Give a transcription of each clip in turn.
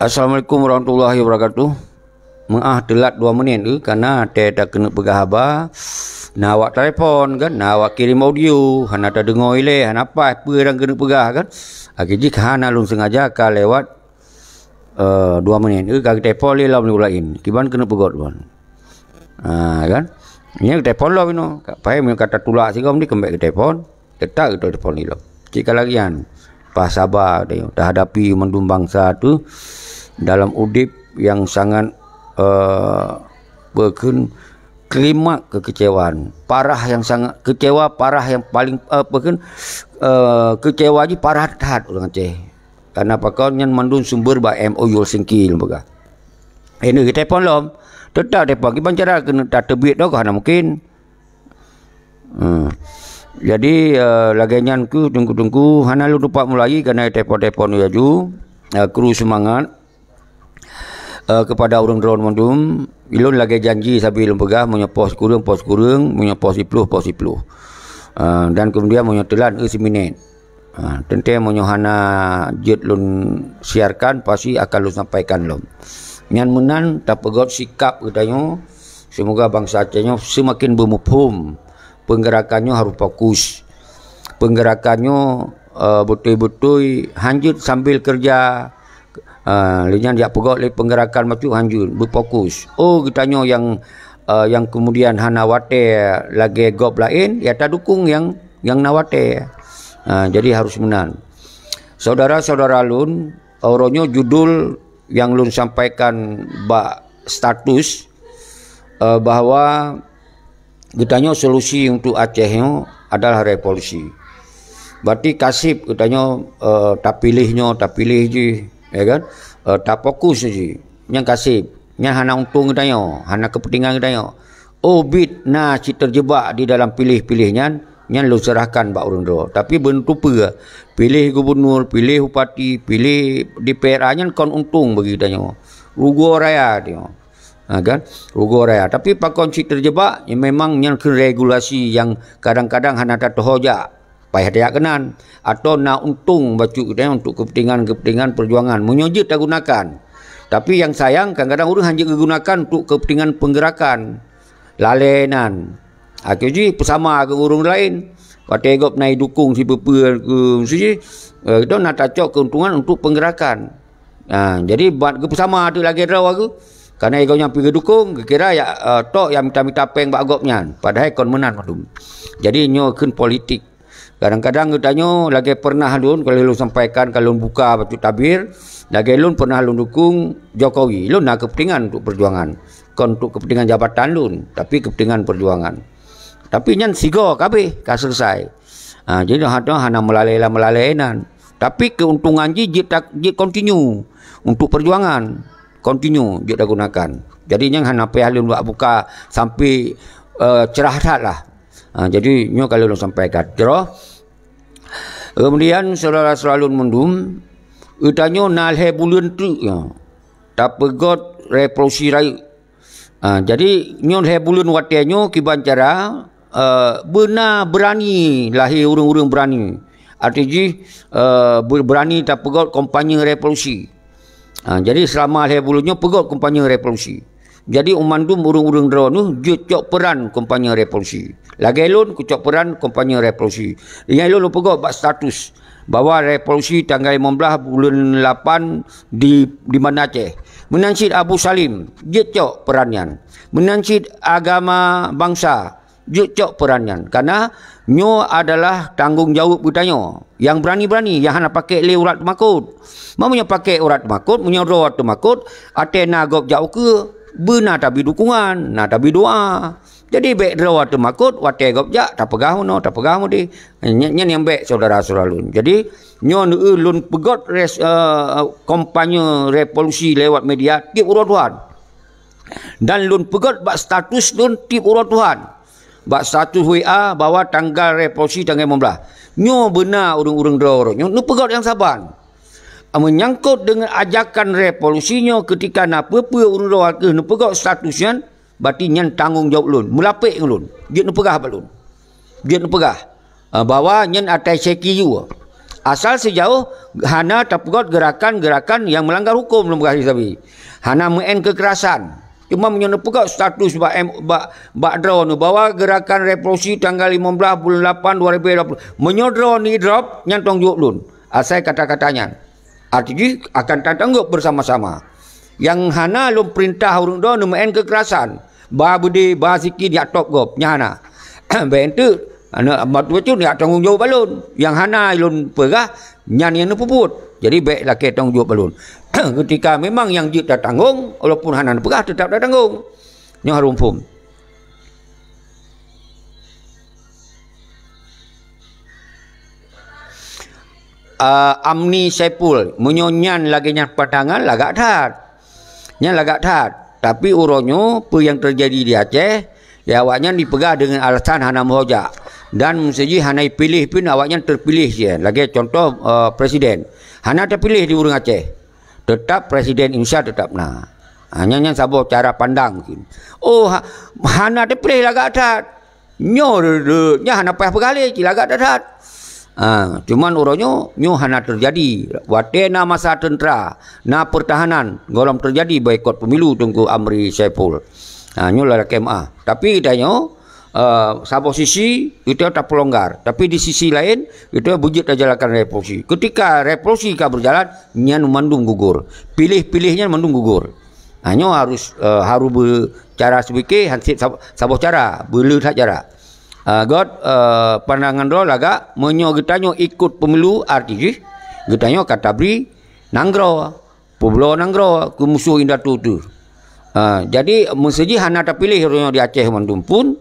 Assalamualaikum warahmatullahi wabarakatuh. Maaf telat 2 minit ke kerana tak kena pegah haba. Nak awak telefon kan, nak awak kirim audio, hana tak dengar ile, hana apa yang kena pegah kan. Jadi hana lun sengaja ka lewat 2 minit ke ka telefon le lawan lain. Kiban kena pegot tuan. Kan? Ini telefon lo ino. Pai mun kata tulak sikam ni kembali ke telefon, tetap ke telefon ni lo. Jika lagian pas sabar dah hadapi mendung bangsa tu dalam udip yang sangat berken klimak kekecewaan, parah yang sangat kecewa, parah yang paling kecewa je parah hat orang Aceh. Karena pakau nyan mandun sumber ba MOU singkil baga. Ini kita telefon lom. Tetap depa ki cara kena tak terbit dah kan mungkin. Jadi lagian ku tunggu hana lu dapat mulai kerana telefon ya ju kru semangat kepada orang drone mandum ilun lagi janji sambil pegah punya pos kurang punya pos 10 dan kemudian punya telan seminit tentu punya hana jet lun siarkan pasti akan lu sampaikan lom nyan menan tak pegot sikap katanya semoga bangsa Acehnya semakin bermufhum. Penggerakannya harus fokus. Penggerakannya betul-betul hanjut sambil kerja. Lian dia pegot le penggerakan macam hanjut berfokus. Oh kitanya yang kemudian hana wate lagi gop lain ya tak dukung yang nawate. Jadi harus menang. Saudara-saudara lun, auronyo judul yang lun sampaikan ba status bahwa katanya solusi untuk Aceh adalah revolusi. Berarti kasip katanya tak pilih je, ya kan? Tak fokus je. Yang kasip, yang hana untung katanya, hana kepentingan katanya. Oh bit nah si terjebak di dalam pilih-pilihnya, yang lu serahkan bak orang ro. Tapi bentuk apa? Pilih gubernur, pilih bupati, pilih DPR-nya kon untung bagi katanya. Rugo raya dia. Kan rugo raya tapi pakon si terjebak ya memang yang regulasi yang kadang-kadang hana tak terhojak payah dia kenan atau nak untung baju kita untuk kepentingan perjuangan menyujud tak gunakan tapi yang sayang kadang-kadang orang hanya gunakan untuk kepentingan penggerakan lalenan akhirnya bersama ke orang lain pategop naik dukung si pepe ke mesti kita nak tacok keuntungan untuk penggerakan jadi buat bersama tu lagi raw aku karena egonya pergi dukung, kira ya tok yang minta peng bak agopnya. Padahal kon menan madum. Jadi nyo kun politik. Kadang-kadang katanya lagi pernah lun kalau lu sampaikan kalau buka batu tabir, lagi lun pernah lun dukung Jokowi. Lun nak kepentingan untuk perjuangan. Kon untuk kepentingan jabatan lun, tapi kepentingan perjuangan. Tapi nyan sigo kabeh ka selesai. Jadi hana melalainan. Tapi keuntungan je continue untuk perjuangan. Continue dia dah gunakan. Jadi yang hana payah lu buka sampai cerah dah lah. Jadi nyo kalau lu sampaikan. Kemudian saudara selalu mendum utanyo nalhe bulan tu ya. Tak pegot revolusi raya. Jadi nyo he bulan watenyo kiban cara benar berani lahir orang-orang berani. Artinya berani tak pegot kampanye revolusi. Jadi selama hari bulunya pegot kampanye revolusi. Jadi umandum urung-urung drone tu cok peran kampanye revolusi. Lagi elon cok peran kampanye revolusi. Yang elon pegot bak status bahwa revolusi tanggal 15 bulan 8 di mana Aceh. Menansid Abu Salim, cok perannya. Menansid agama bangsa, cok perannya. Karena nyo adalah tanggungjawab bertanya. Yang berani-berani yang hana pakai le urat makut. Mamunya pakai urat makut, punya urat makut, atena gop jauh ke benar tabi dukungan, na tabi doa. Jadi baik urat makut, wate gop jak tak pegah mo di. Nyen yang baik saudara-saudara lun. Jadi nyo lun pegot kampanye revolusi lewat media tip urat Tuhan. Dan lun pegot bak status lun tip urat Tuhan. Bak status WA bahwa tanggal revolusi tanggal 15. Nyo benar urung-urung drone. Nyo pegot yang sabar. Menyangkut dengan ajakan revolusinya ketika nak apa-apa urung drone ke nu pegot statusnya berarti nyan tanggungjawab lun. Mulapik lun. Dia nu pegah lun. Dia nu pegah bahwa nyan atai seki you. Asal sejauh hana terpegot gerakan-gerakan yang melanggar hukum dalam bahasa Sabi. Hana men kekerasan. Cuma menyelepukau status bak drone bahwa gerakan revolusi tanggal 15 bulan 8 2020 menyodro ni drop nyantong juk lun. Asal kata-katanya. Artinya akan tertanggup bersama-sama. Yang hana lum perintah urung do men kekerasan. Ba budi ba sikit dia top gop nyana. Bentu ana betul dia tanggung jawab balun. Yang hana lun perah nyan yang puput. Jadi baik laki tanggung jawab balun. Ketika memang yang jit dah tanggung, walaupun hana perah tetap dah tanggung. Nya harum pum. Amni Saipul menyonyan lagi nya padangan lagak tat. Nya lagak tat. Tapi uronyo apa yang terjadi di Aceh, ya awaknya dipegang dengan alasan hana mohojak. Dan mesti hana pilih pun awaknya terpilih je. Lagi contoh presiden. Hana terpilih di urang Aceh. Tetap presiden Indonesia tetap nah. Hanya yang sabuk cara pandang. Oh, hana terpilih lagak tat. Nyo hana payah pegali lagak tat. Cuman uronyo nyo hana terjadi. Watena masa tentera, na pertahanan, golong terjadi boikot pemilu tunggu Amri Saipul. Nyo lah KMA. Tapi kitanya satu sisi kita tak pelonggar, tapi di sisi lain kita bujit jalankan revolusi. Ketika revolusi ka berjalan, nyan mandung gugur. Pilih-pilihnya mandung gugur. Nyo harus bercara sebike hansip sabo cara, belu tak cara. Pandangan do laga menyo gitanyo ikut pemilu arti gitanyo kata beri nanggro pueblo nanggro ke musuh indatu tu. Jadi mesti hana terpilih di Aceh mandum pun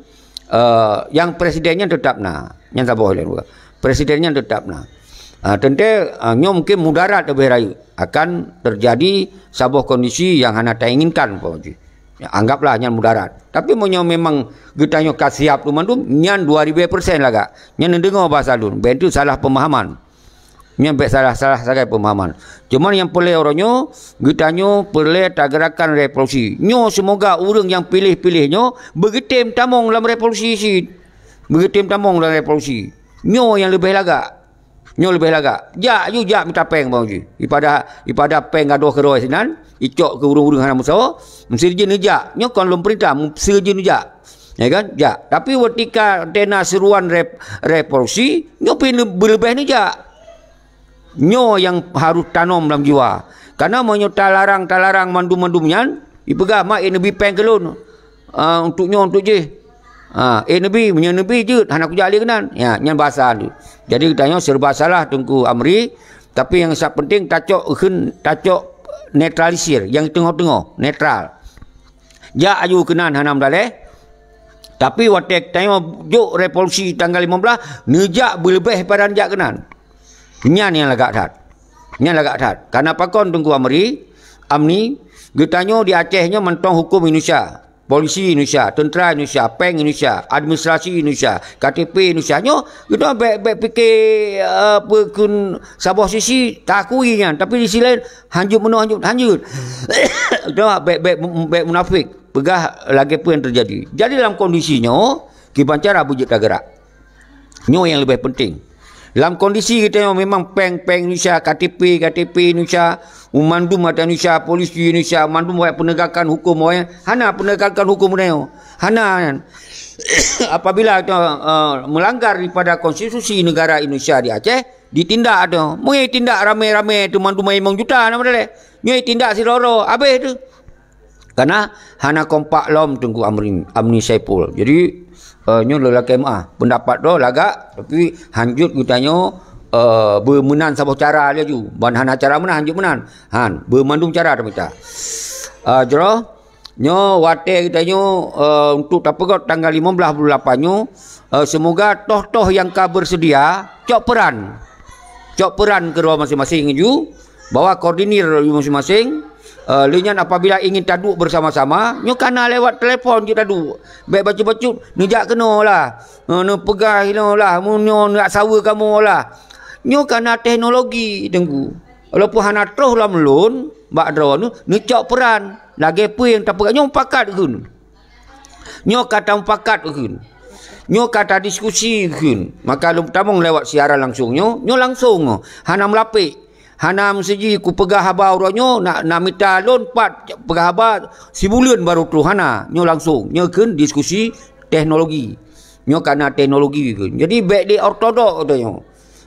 yang presidennya tetap nah yang tak boleh presidennya tetap nah tentu nyo mungkin mudarat lebih rayu akan terjadi sebuah kondisi yang hana tak inginkan ya, anggaplah nyan mudarat. Tapi monyo memang gitanyo kasiap tu mandum nyan 2000% laga. Nyan dengar bahasa dun. Bentu salah pemahaman. Nyan salah sagai pemahaman. Cuman yang peleh oronyo gitanyo peleh gerakan revolusi. Nyo semoga urang yang pilih-pilihnya begitim tamong dalam revolusi si. Begitim tamong dalam revolusi. Nyo yang lebih laga. Nyo lebih laga. Jak you jak minta peng bang ji. Ipada peng gadoh ke roi sinan, icok ke urung-urung hana musawa, mesti je nejak. Nyo kon lum perintah, mesti je nejak. Ya kan? Jak. Tapi ketika tena seruan revolusi, nyo pin berlebih nejak. Nyo yang harus tanam dalam jiwa. Karena monyo talarang mandum-mandumnya, ipegah mak lebih peng kelun. Untuk nyo untuk je. Nabi menyenabi je hana ku jali kenan. Ya, nyan bahasa tu. Jadi kitanya serba salah tunggu Amri, tapi yang sangat penting tacok netralisir, yang tengah-tengah, netral. Ja aju kenan hanam daleh. Tapi waktu tanya juk revolusi tanggal 15 nejak berlebih pada jak kenan. Nyan yang lagak tat. Nyan lagak tat. Karena pakon tunggu Amni, kitanya di Acehnya mentong hukum Indonesia. Polisi Indonesia, tentera Indonesia, peng Indonesia, administrasi Indonesia, KTP Indonesia. Nyo, kita baik fikir apa kun sebuah sisi takuinya, tapi di sisi lain hanjut. Itu baik munafik. Pegah lagi apa yang terjadi. Jadi dalam kondisinya, kita cara bujit gerak. Nyo yang lebih penting. Dalam kondisi kita yang memang peng Indonesia, KTP Indonesia, mandum ada Indonesia, polisi Indonesia, mandum buat penegakan hukum hana penegakan hukum neo. Hana apabila melanggar daripada konstitusi negara Indonesia di Aceh, ditindak ada. Mui tindak rame-rame tu mandum 5 juta nama dia. Nyoi tindak si loro, habis tu. Karena hana kompak lom tunggu Amni Saipul. Jadi nyo lelaki KMA pendapat do lagak tapi hanjut gutanyo bermenan sabah cara dia ju ban hana cara menan hanjut menan han bermandung cara dah minta jero nyo wate gutanyo untuk tapegot tanggal 15 bulan 8 nyo semoga toh yang ka bersedia cok peran kedua masing-masing ju bawa koordinir masing-masing. Lenyan apabila ingin taduk bersama-sama, nyo kana lewat telefon kita taduk. Baik baca-bacut, nejak kena lah. No pegah lah, nyo nak sawa kamu lah. Nyo kana teknologi tengku. Walaupun hana terus lah melun, bak draw nu necak peran. Lagi apa yang tak pegat nyo pakat kun. Nyo kata pakat kun. Nyo kata diskusi kun. Maka lu pertama lewat siaran langsung nyo langsung hana melapik. Hana mesti ku pegah haba uronyo nak minta loan pat pegah haba si bulan baru tu hana nyo langsung. Nyo kun diskusi teknologi. Nyo kana teknologi kun. Jadi baik di ortodok katanya.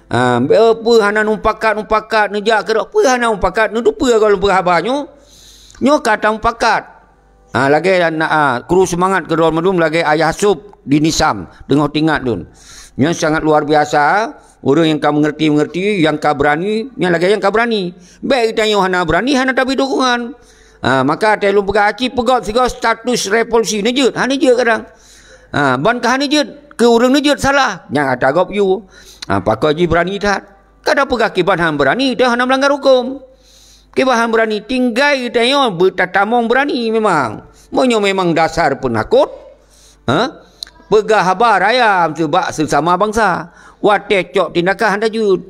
Apa hana numpakat nejak ke apa hana numpakat nu apa kalau pegah haba nyo kata numpakat. Lagi kru semangat ke Ron Madum lagi ayah Sub di Nisam tengok tingkat dun. Yang sangat luar biasa. Orang yang kau mengerti, yang kau berani, yang lagi yang kau berani. Baik kita yang hana berani, hana tapi dukungan. Maka telung pegah aci pegot sigo status revolusi nejut, hana je kadang. Ban ke hana je, ke orang nejut salah. Yang ada gop you. Pakai je berani tak. Kadang pegah kiban hana berani, dia hana melanggar hukum. Kebahan berani tinggal kita yang bertatamong berani memang. Monyo memang dasar penakut. Pegah habar ayam sebab sesama bangsa. Wate cok tindakan handa jud.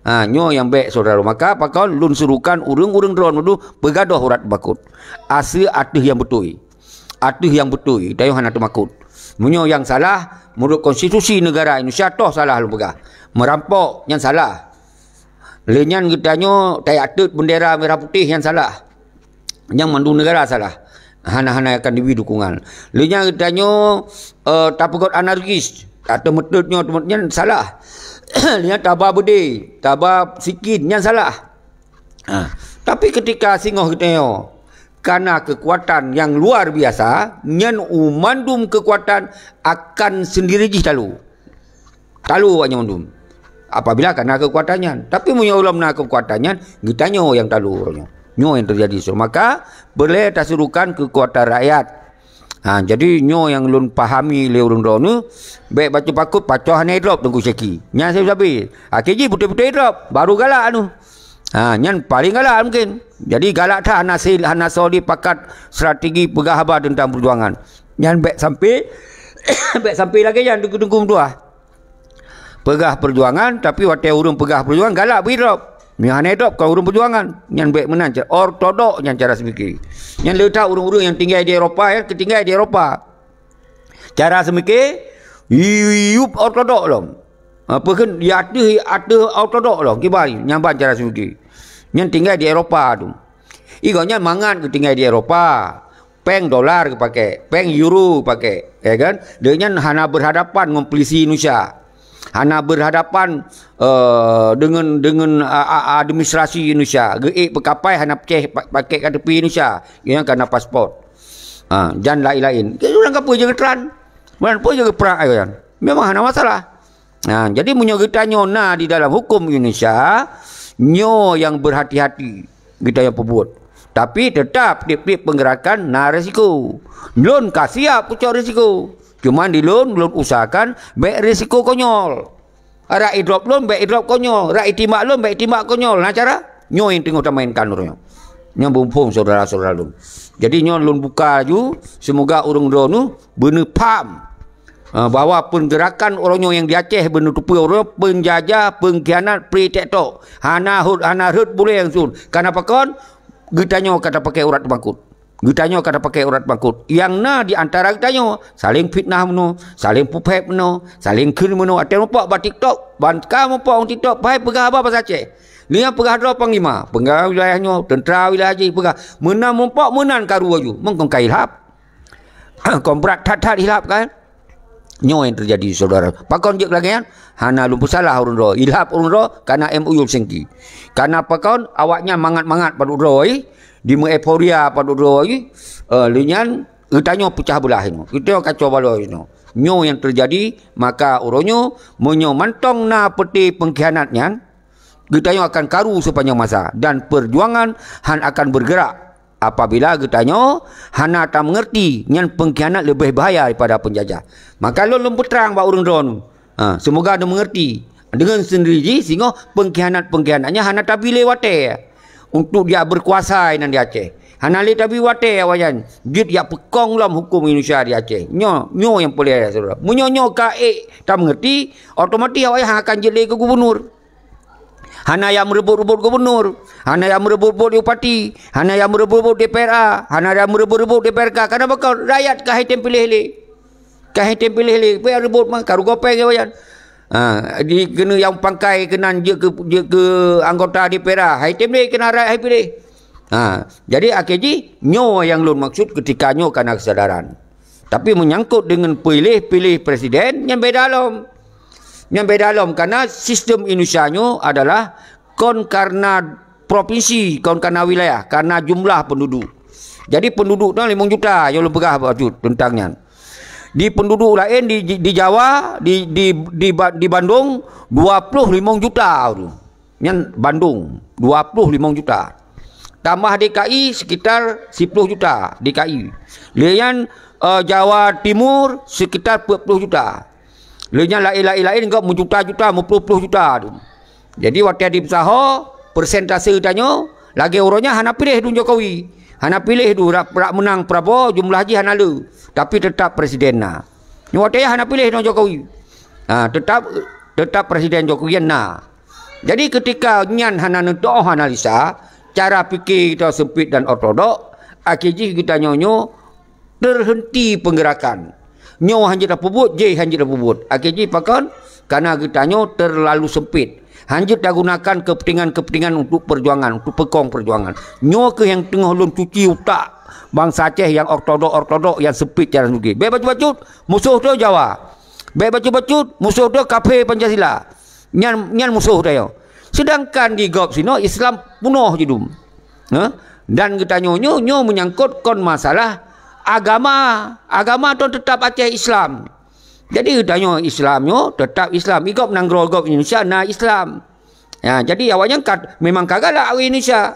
Nyo yang baik saudara. Maka pakau lun surukan urung-urung drone mudu pegadoh urat bakut. Asli atuh yang betul. Atuh yang betul. Dayo hana temakut. Monyo yang salah menurut konstitusi negara Indonesia toh salah lu pegah. Merampok yang salah. Lenyan kitanya tayak tut bendera merah putih yang salah. Yang mandu negara salah. Hana-hana akan diberi dukungan. Lenyan kitanya tapukot anarkis. Atau metodnya teman-teman salah. Lenyan tabah berde, tabah sikin yang salah. Tapi ketika singoh kitanya karena kekuatan yang luar biasa, nyan umandum kekuatan akan sendiri jih talu. Talu wanya mandum. Apabila karena kekuatannya. Tapi punya ulama kekuatannya, kita nyo yang talu. Nyo yang terjadi. So, maka boleh tasurukan kekuatan rakyat. Jadi nyo yang lun pahami le urung donu, baik baca pakut pacoh hane drop tunggu seki. Nya saya sabi. Keji putih-putih drop, baru galak anu. Nyan paling galak mungkin. Jadi galak tak hana soli pakat strategi pegah haba tentang perjuangan. Nyan baik sampai baik sampai lagi yang tunggu-tunggu dua. Pegah perjuangan tapi watai urung pegah perjuangan galak beri drop. Mihane drop kalau urung perjuangan nyan baik menang ortodok yang cara semikir. Yang letak urung-urung yang tinggal di Eropah ketinggal di Eropah. Cara semikir yup ortodok lom. Apa kan dia ada ortodok lom kibari nyamban cara semikir. Yang tinggal di Eropah tu. Igonya mangan ketinggal di Eropah. Peng dolar pakai, peng euro pakai, ya kan? Dengan hana berhadapan dengan polisi Indonesia. Hana berhadapan dengan administrasi Indonesia. Geik pekapai hana pecah pakai kat tepi Indonesia. Yang kena pasport. Jan lain-lain. Orang apa je keteran. Mana pun je perang kan. Memang hana masalah. Jadi punya kita nyona di dalam hukum Indonesia, nyo yang berhati-hati kita yang pembuat. Tapi tetap di penggerakan risiko. Lon kasih pucuk risiko. Cuma di loan usahakan baik risiko konyol. Rakyat drop loan baik drop konyol. Rakyat timak loan baik timak konyol. Nah cara nyo yang tengok mainkan orangnya. Nyo bumpung saudara-saudara loan. Jadi nyo loan buka ju semoga orang drone nu benar paham bahwa penggerakan orangnya yang di Aceh benar tupu orang penjajah, pengkhianat, pre-tektok. Hana hut boleh yang sun. Kenapa kon? Gitanya kata pakai urat bangkut. Gitanya kata pakai urat bangkut. Yang na di antara gitanya saling fitnah meno, saling pupep meno, saling kun meno. Ada nampak ba TikTok, ban kamu nampak on TikTok, pai pegah apa pasal Aceh. Lihat pegah dua panglima, pegah wilayahnya, tentera wilayah haji pegah. Menang nampak menan karu aju. Mengkong hilap. Komprat tat hilap kan. Nyo yang terjadi saudara. Pakon je lagi kan. Hana lumpuh salah urun ro. Ilhap urun ro karena MOU sengki. Karena pakon awaknya mangat-mangat pada ro di euforia pada ro linyan utanyo pecah belah ini. Kita kacau balau ini. Nyo yang terjadi maka uronyo menyo mantong na peti pengkhianatnya. Kita akan karu sepanjang masa dan perjuangan han akan bergerak. Apabila getanya hana tak mengerti yang pengkhianat lebih bahaya daripada penjajah. Maka lo lembut terang bak urang drone. Semoga anda mengerti dengan sendiri sehingga pengkhianatnya hana tak pilih wate untuk dia berkuasa nan di Aceh. Hana le tak pilih wate awajan. Git ya pekong dalam hukum Indonesia di Aceh. Nyo yang boleh saudara. Munyo kae tak mengerti otomatis awak akan jadi ke gubernur. Hana yang merebut-rebut gubernur, hana yang merebut-rebut bupati, hana yang merebut-rebut DPRA, hana yang merebut-rebut DPRK. Kenapa kau rakyat kah yang pilih-pilih? Kahai tempelih le, pe rebut mah karu gopeng ke bayan. Di kena yang pangkai kenan je ke anggota DPR. Hai tempelih kena rakyat hai pilih. Jadi akhirnya nyo yang lun maksud ketika nyo karena kesadaran. Tapi menyangkut dengan pilih presiden yang beda lom. Yang beda lom karena sistem Indonesia nyo adalah kon karena provinsi, kon karena wilayah, karena jumlah penduduk. Jadi penduduk tu 5 juta yang lu pegah baju tentangnya. Di penduduk lain di Jawa, di Bandung 25 juta tu. Yang Bandung 25 juta. Tambah DKI sekitar 10 juta DKI. Lain Jawa Timur sekitar 40 juta. Lainnya lain enggak juta-juta, 40 juta tu. Jadi waktu di Besaho persentase tanya lagi orangnya hana pilih du Jokowi. Hana pilih du rak menang Prabowo jumlah haji hana lu. Tapi tetap presiden na. Waktu hana pilih du Jokowi. Tetap presiden Jokowi na. Jadi ketika nyan hana nentok analisa cara fikir kita sempit dan ortodok, akhirnya kita nyonyo terhenti penggerakan. Nyo hanya dah pebut, je hanya dah pebut. Akhirnya pakon karena kita nyo terlalu sempit. Hanya dah gunakan kepentingan-kepentingan untuk perjuangan, untuk pekong perjuangan. Nyo ke yang tengah lun cuci otak bangsa Aceh yang ortodok yang sempit cara segi. Baik bacut-bacut musuh tu Jawa. Baik bacut-bacut musuh tu kafe Pancasila. Nyan musuh dia. Sedangkan di Gop sino Islam punuh jedum. Dan kita nyo menyangkut kon masalah agama. Agama tu tetap Aceh Islam. Jadi kita nyo Islam nyo tetap Islam. Igop nang Gop Indonesia na Islam. Ya, jadi awaknya memang kagaklah Indonesia.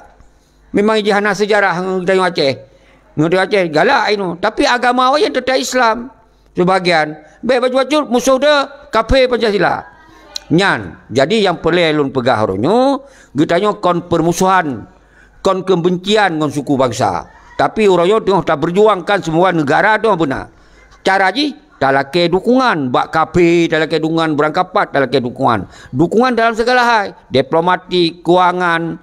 Memang jihana sejarah kita nyo Aceh. Ngudi Aceh galak inu. Tapi agama awaknya tetap Islam. Sebagian. Baik bacut-bacut musuh dia kafe Pancasila. Nyan. Jadi yang perlu lun pegah orangnya, kita nyo kon permusuhan, kon kebencian kon suku bangsa. Tapi orangnya tengah tak berjuangkan semua negara tu benar. Cara ji dalam ke dukungan, bak kafe dalam ke dukungan, berangkapat dalam ke dukungan. Dukungan dalam segala hal, diplomatik, keuangan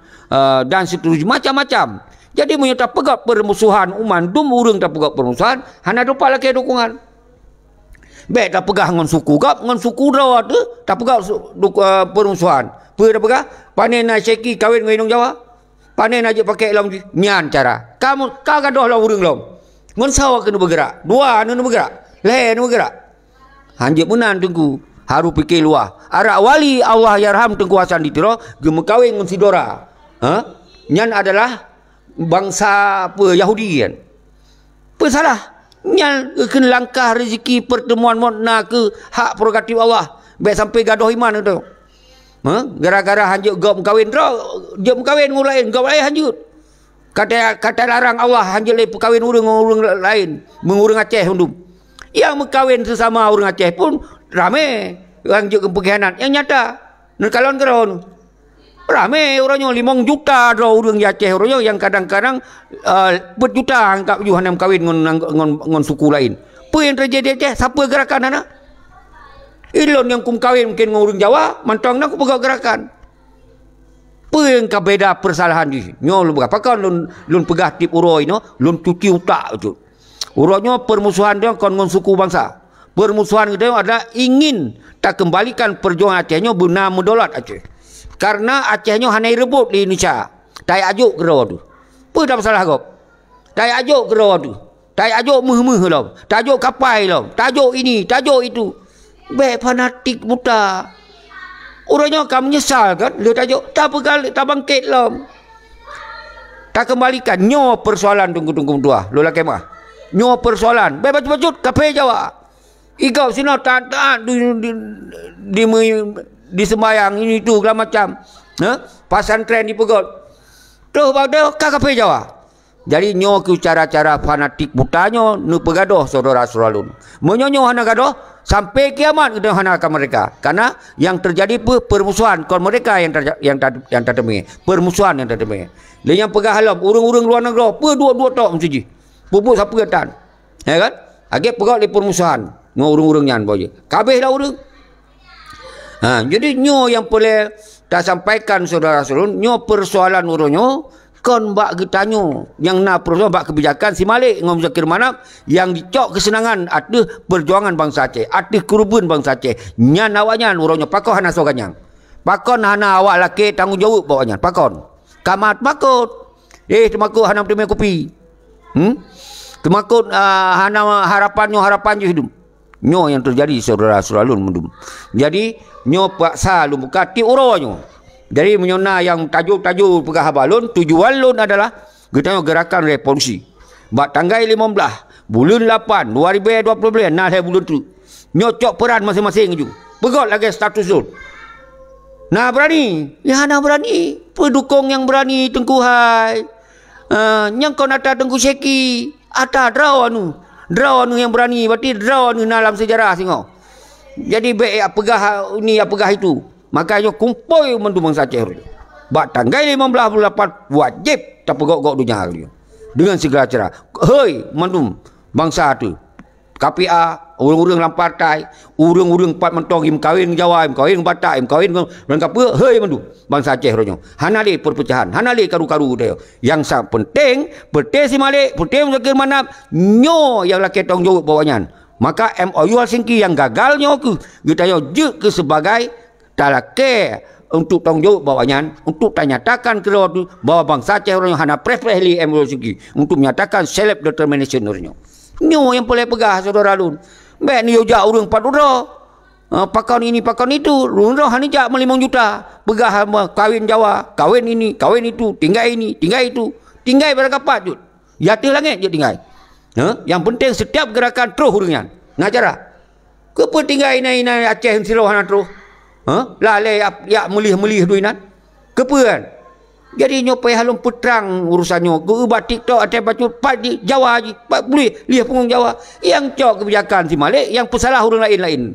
dan seterusnya macam-macam. Jadi punya tak pegat permusuhan uman, dum urang tak pegat permusuhan, hana lupa lagi dukungan. Baik tak pegah ngon suku gap, ngon suku dah tu tak pegah permusuhan. Apa dah pegah? Panen nak syeki kawin dengan Jawa. Panen aja pakai lam nyan cara. Kau gadoh lah urang lam. Ngon sawa kena bergerak. Dua anu bergerak. Leher anu bergerak. Hanjep menan tengku. Haru fikir luah. Arak wali Allah yarham Tengku Hasan ditiro gem kawin ngon Sidora. Nyan adalah bangsa apa Yahudi kan. Apa salah? Nyan kena langkah rezeki pertemuan nak ke hak prerogatif Allah. Baik sampai gadoh iman tu. Gara-gara hanjut gop kawin dia kawin dengan lain, gop lain hanjut. Kata larang Allah hanjut le kawin urang lain, mengurang Aceh undum. Yang mengkawin sesama orang Aceh pun ramai hanjut ke pengkhianat yang nyata. Nekalon keron. Ramai orangnya 5 juta orang di Aceh orangnya yang kadang-kadang berjuta angkat juhanam kawin dengan suku lain. Apa yang terjadi Aceh? Siapa gerakan anak? Ilon yang kum kawin mungkin dengan orang Jawa, mantang nak aku pegang gerakan. Apa yang kau beda persalahan di sini? Nyo lu berapa kan lun pegah tip uroi no, lun cuci utak tu. Urainya permusuhan dia kon dengan suku bangsa. Permusuhan dia adalah ingin tak kembalikan perjuangan Acehnya benar mendolat Aceh. Karena Acehnya hanya rebut di Indonesia. Tai ajuk ke rawa tu. Apa dah masalah kau? Tai ajuk ke rawa tu. Tai ajuk meh-meh lah. Tajuk kapai lah. Tajuk ini, tajuk itu. Baik fanatik buta. Orangnya akan menyesal kan. Dia tajuk. Tak pegal, tak bangkit lah. Tak kembalikan. Nyo persoalan tunggu-tunggu tua. Lola kemah. Nyo persoalan. Baik bacut-bacut. Kapai Jawa. Igau sini tak di sembayang ini tu segala macam. Pasantren di pegot. Tuh pada KKP Jawa. Jadi nyo ke cara-cara fanatik butanya nu pegadoh saudara-saudara lun. Menyonyo hana gadoh sampai kiamat kita hana akan mereka. Karena yang terjadi permusuhan kon mereka yang tertemui. Permusuhan yang tertemui. Lain yang pegah halam urang-urang luar negara apa dua-dua tok mesti ji. Pupuk siapa ketan. Ya kan? Agak pegat di permusuhan. Ngo urang-urang nyan boje. Kabehlah urang. Jadi nyo yang boleh tak sampaikan saudara-saudara, nyo persoalan urunyo kon bak getanyo yang na proses bak kebijakan si Malik ngom Zakir Manap yang dicok kesenangan ada perjuangan bangsa Aceh, ada kurban bangsa Aceh. Nyan awaknya urangnya pakon hana soganyang. Pakon hana awak laki tanggungjawab bawanya. Pakon. Kamat makut. Temakut hana terima kopi. Temakut hana harapan je hidup. Nyo yang terjadi saudara-saudara lun mendum. Jadi nyo paksa lun buka ti uronyo. Jadi menyona yang tajuk-tajuk pegah balun tujuan lun adalah kita gerakan revolusi. Bak tanggal 15 bulan 8 2020 nah bulan tu. Nyo cok peran masing-masing ju. Pegot lagi status lun. Nah berani. Ya nah berani. Pendukung yang berani Tengku Hai. Yang kau nata Tengku Syeki. Ata draw anu. Draw anu yang berani. Berarti draw anu dalam sejarah singau. Jadi baik pegah ini pegah itu. Makanya kumpul mendum bangsa Aceh. Bak tanggal 15 bulan 8 wajib tak pegok-gok dunia dia. Dengan segala cara. Hei mendum bangsa tu. KPA, urang-urang dalam partai, urang-urang empat mentong im kawin Jawa, im kawin Batak, im kawin dan apa, hei mendum bangsa Aceh ronyo. Hanali perpecahan, hanali karu-karu dia. Yang sangat penting, si Malik, penting Zakir Manap, nyo yang laki tanggung jawab bawahnya. Maka MOU Helsinki yang gagalnya kita je ke sebagai talake untuk tanggung jawab bawahnya, untuk nyatakan keluar tu bahwa bangsa Aceh ronyo hana preferensi MOU Helsinki untuk menyatakan self determination ronyo. Nyo yang boleh pegah saudara lun. Baik ni ujak urang 4 uro. Pakon ini pakon itu. Urang hanijak 5 juta. Pegah kawin Jawa, kawin ini, kawin itu, tinggal ini, tinggal itu. Tinggal berapa jut. Jatuh langit je tinggal. Yang penting setiap gerakan terus urangnya. Ngacara. Kepa tinggal ini Aceh silau hana terus. Lalai ya melih-melih duinan. Kepa kan. Jadi nyo payah halum petrang urusannya. Ke batik tok ada baca padi Jawa je. Boleh lihat punggung Jawa. Yang cok kebijakan si Malik, yang pesalah orang lain-lain.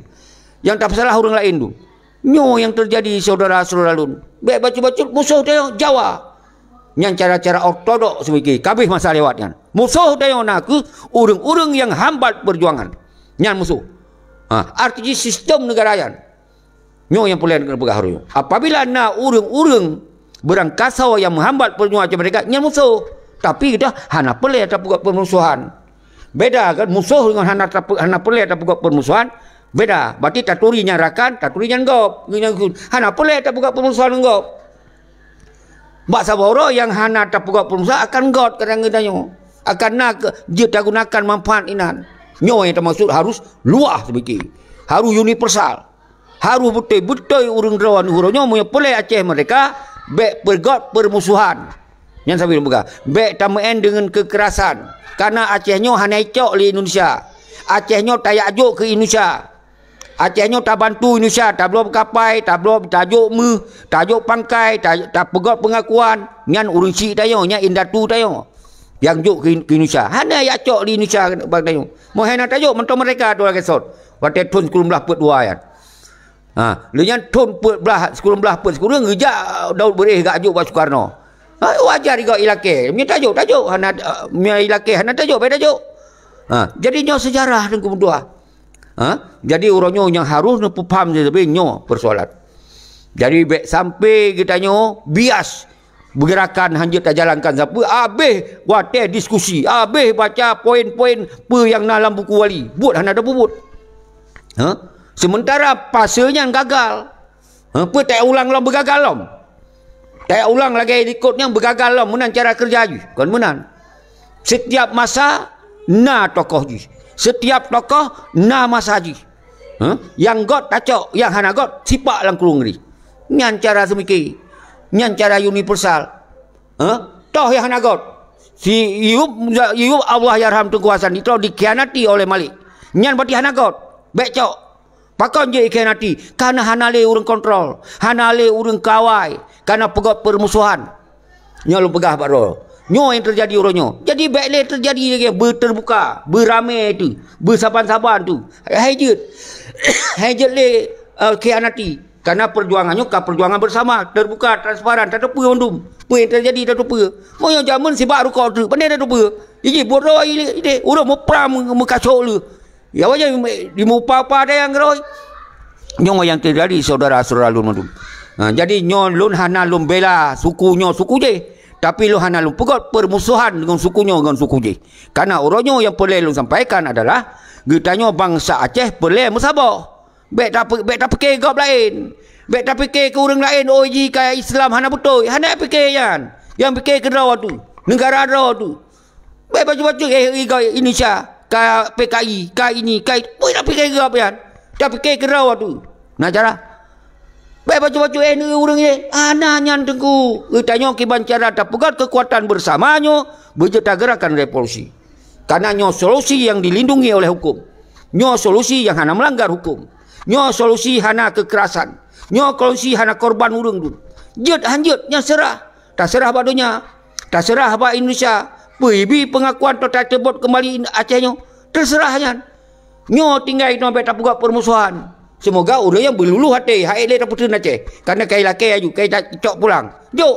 Yang tak pesalah orang lain tu. Nyo yang terjadi saudara-saudara lun. Baik baca-baca musuh dia Jawa. Yang cara-cara ortodok sebegini. Kabeh masa lewatnya. Musuh dia nak orang-orang yang hambat perjuangan. Yang musuh. Artinya sistem negara yang. Nyo yang boleh bergaharu. Apabila nak orang-orang berangkasau yang menghambat perjuangan mereka nya musuh, tapi kita hana pelih tak buat permusuhan. Beda kan musuh dengan hana pelih tak buat permusuhan. Beda. Berarti taturi nyarakan, taturi nyanggop. Hana pelih tak buat permusuhan nggop. Bak saboro yang hana tak buat permusuhan akan got kadang-kadang akan nak dia tak gunakan manfaat inan. Nyo yang termasuk harus luah sebegini. Harus universal. Harus betul-betul urang rawan uronyo punya pelih Aceh mereka baik bergot permusuhan. Yang saya bilang buka. Baik tamain dengan kekerasan. Karena Acehnya hanya icok di Indonesia. Acehnya tak yajuk ke Indonesia. Acehnya tak bantu Indonesia. Tak belum kapai, tak belum tajuk tajuk pangkai, tak pegot pengakuan. Yang urunsi tayo, yang indatu tayo. Yang juk ke Indonesia. Hanya yacok di Indonesia tayo. Mau hena tajuk mentong mereka tu lagi sot. Waktu tun sekulum belah put dua yan. Lenyan tun put belah sekulum belah put sekulum ngejak Daud Berih gak ajuk Pak Soekarno. Wajar juga ilake. Punya tajuk hana punya ilake hana tajuk beda tajuk. Jadi nyo sejarah dan kedua. Jadi orangnya yang harus nak faham sebab nyo persoalan. Jadi sampai kita nyo bias bergerakan hanya tak jalankan siapa habis buat diskusi, habis baca poin-poin apa yang dalam buku wali. Buat hana ada bubut. Sementara pasanya gagal. Apa tak ulang lah bergagal lah. Tak ulang lagi ikutnya bergagal lah. Menang cara kerja je. Kan menang. Setiap masa, na tokoh je. Setiap tokoh, na masa je. Yang got tacok, yang hana got, sipak lang kurung ni. Nyan cara semiki. Nyan cara universal. Toh yang hana got. Si Yub Allah yarham Tengku Hasan itu dikhianati oleh Malik. Nyan berarti hana got. Baik cok. Pakon je ikhianati. Karena hanale urang kontrol. Hanale urang kawai. Karena pegot permusuhan. Nyo lu pegah baro. Nyo yang terjadi orangnya. Jadi baiklah terjadi lagi berterbuka, beramai tu, bersaban-saban tu. Hajat. Hajat le khianati. Karena perjuangannya perjuangan bersama, terbuka, transparan, tak ada apa undum. Apa yang terjadi tak ada apa. Mau yang zaman sebab rukuk tu, pandai tak ada apa. Ini bodoh ini, orang mau pram mengkacau lu. Ya wajah di apa ada yang roy. Nyo yang terjadi saudara-saudara lun. Jadi nyo lun hana lun bela suku nyo suku je. Tapi lu hana lu pegot permusuhan dengan sukunya dengan suku je. Karena orangnya yang boleh lu sampaikan adalah getanya bangsa Aceh boleh musabah. Baik tak fikir gap lain. Baik tak fikir ke orang lain oh jika Islam hana betul. Hana fikir yan. Yang fikir ke rawa tu. Negara rawa tu. Baik baca-baca Indonesia, ka PKI, ka ini, ka itu. Boleh tak fikir gap yan. Tak fikir ke rawa tu. Nah cara. Baik baca-baca ni orang ni. Hana nyan tengku. Getanya kiban cara tak pegat kekuatan bersamanya berjeta gerakan revolusi. Karena nyo solusi yang dilindungi oleh hukum. Nyo solusi yang hana melanggar hukum. Nyo solusi hana kekerasan. Nyo solusi hana korban urang tu. Jet hanjut nya serah. Tak serah badonya. Tak serah ba Indonesia. PIB pengakuan total terbot kembali Aceh nyo. Terserahnya. Nyo tinggal no tak buat permusuhan. Semoga orang yang berluluh hati hak elok tak putera Aceh. Karena kai laki aju, kai tak cok pulang. Jok.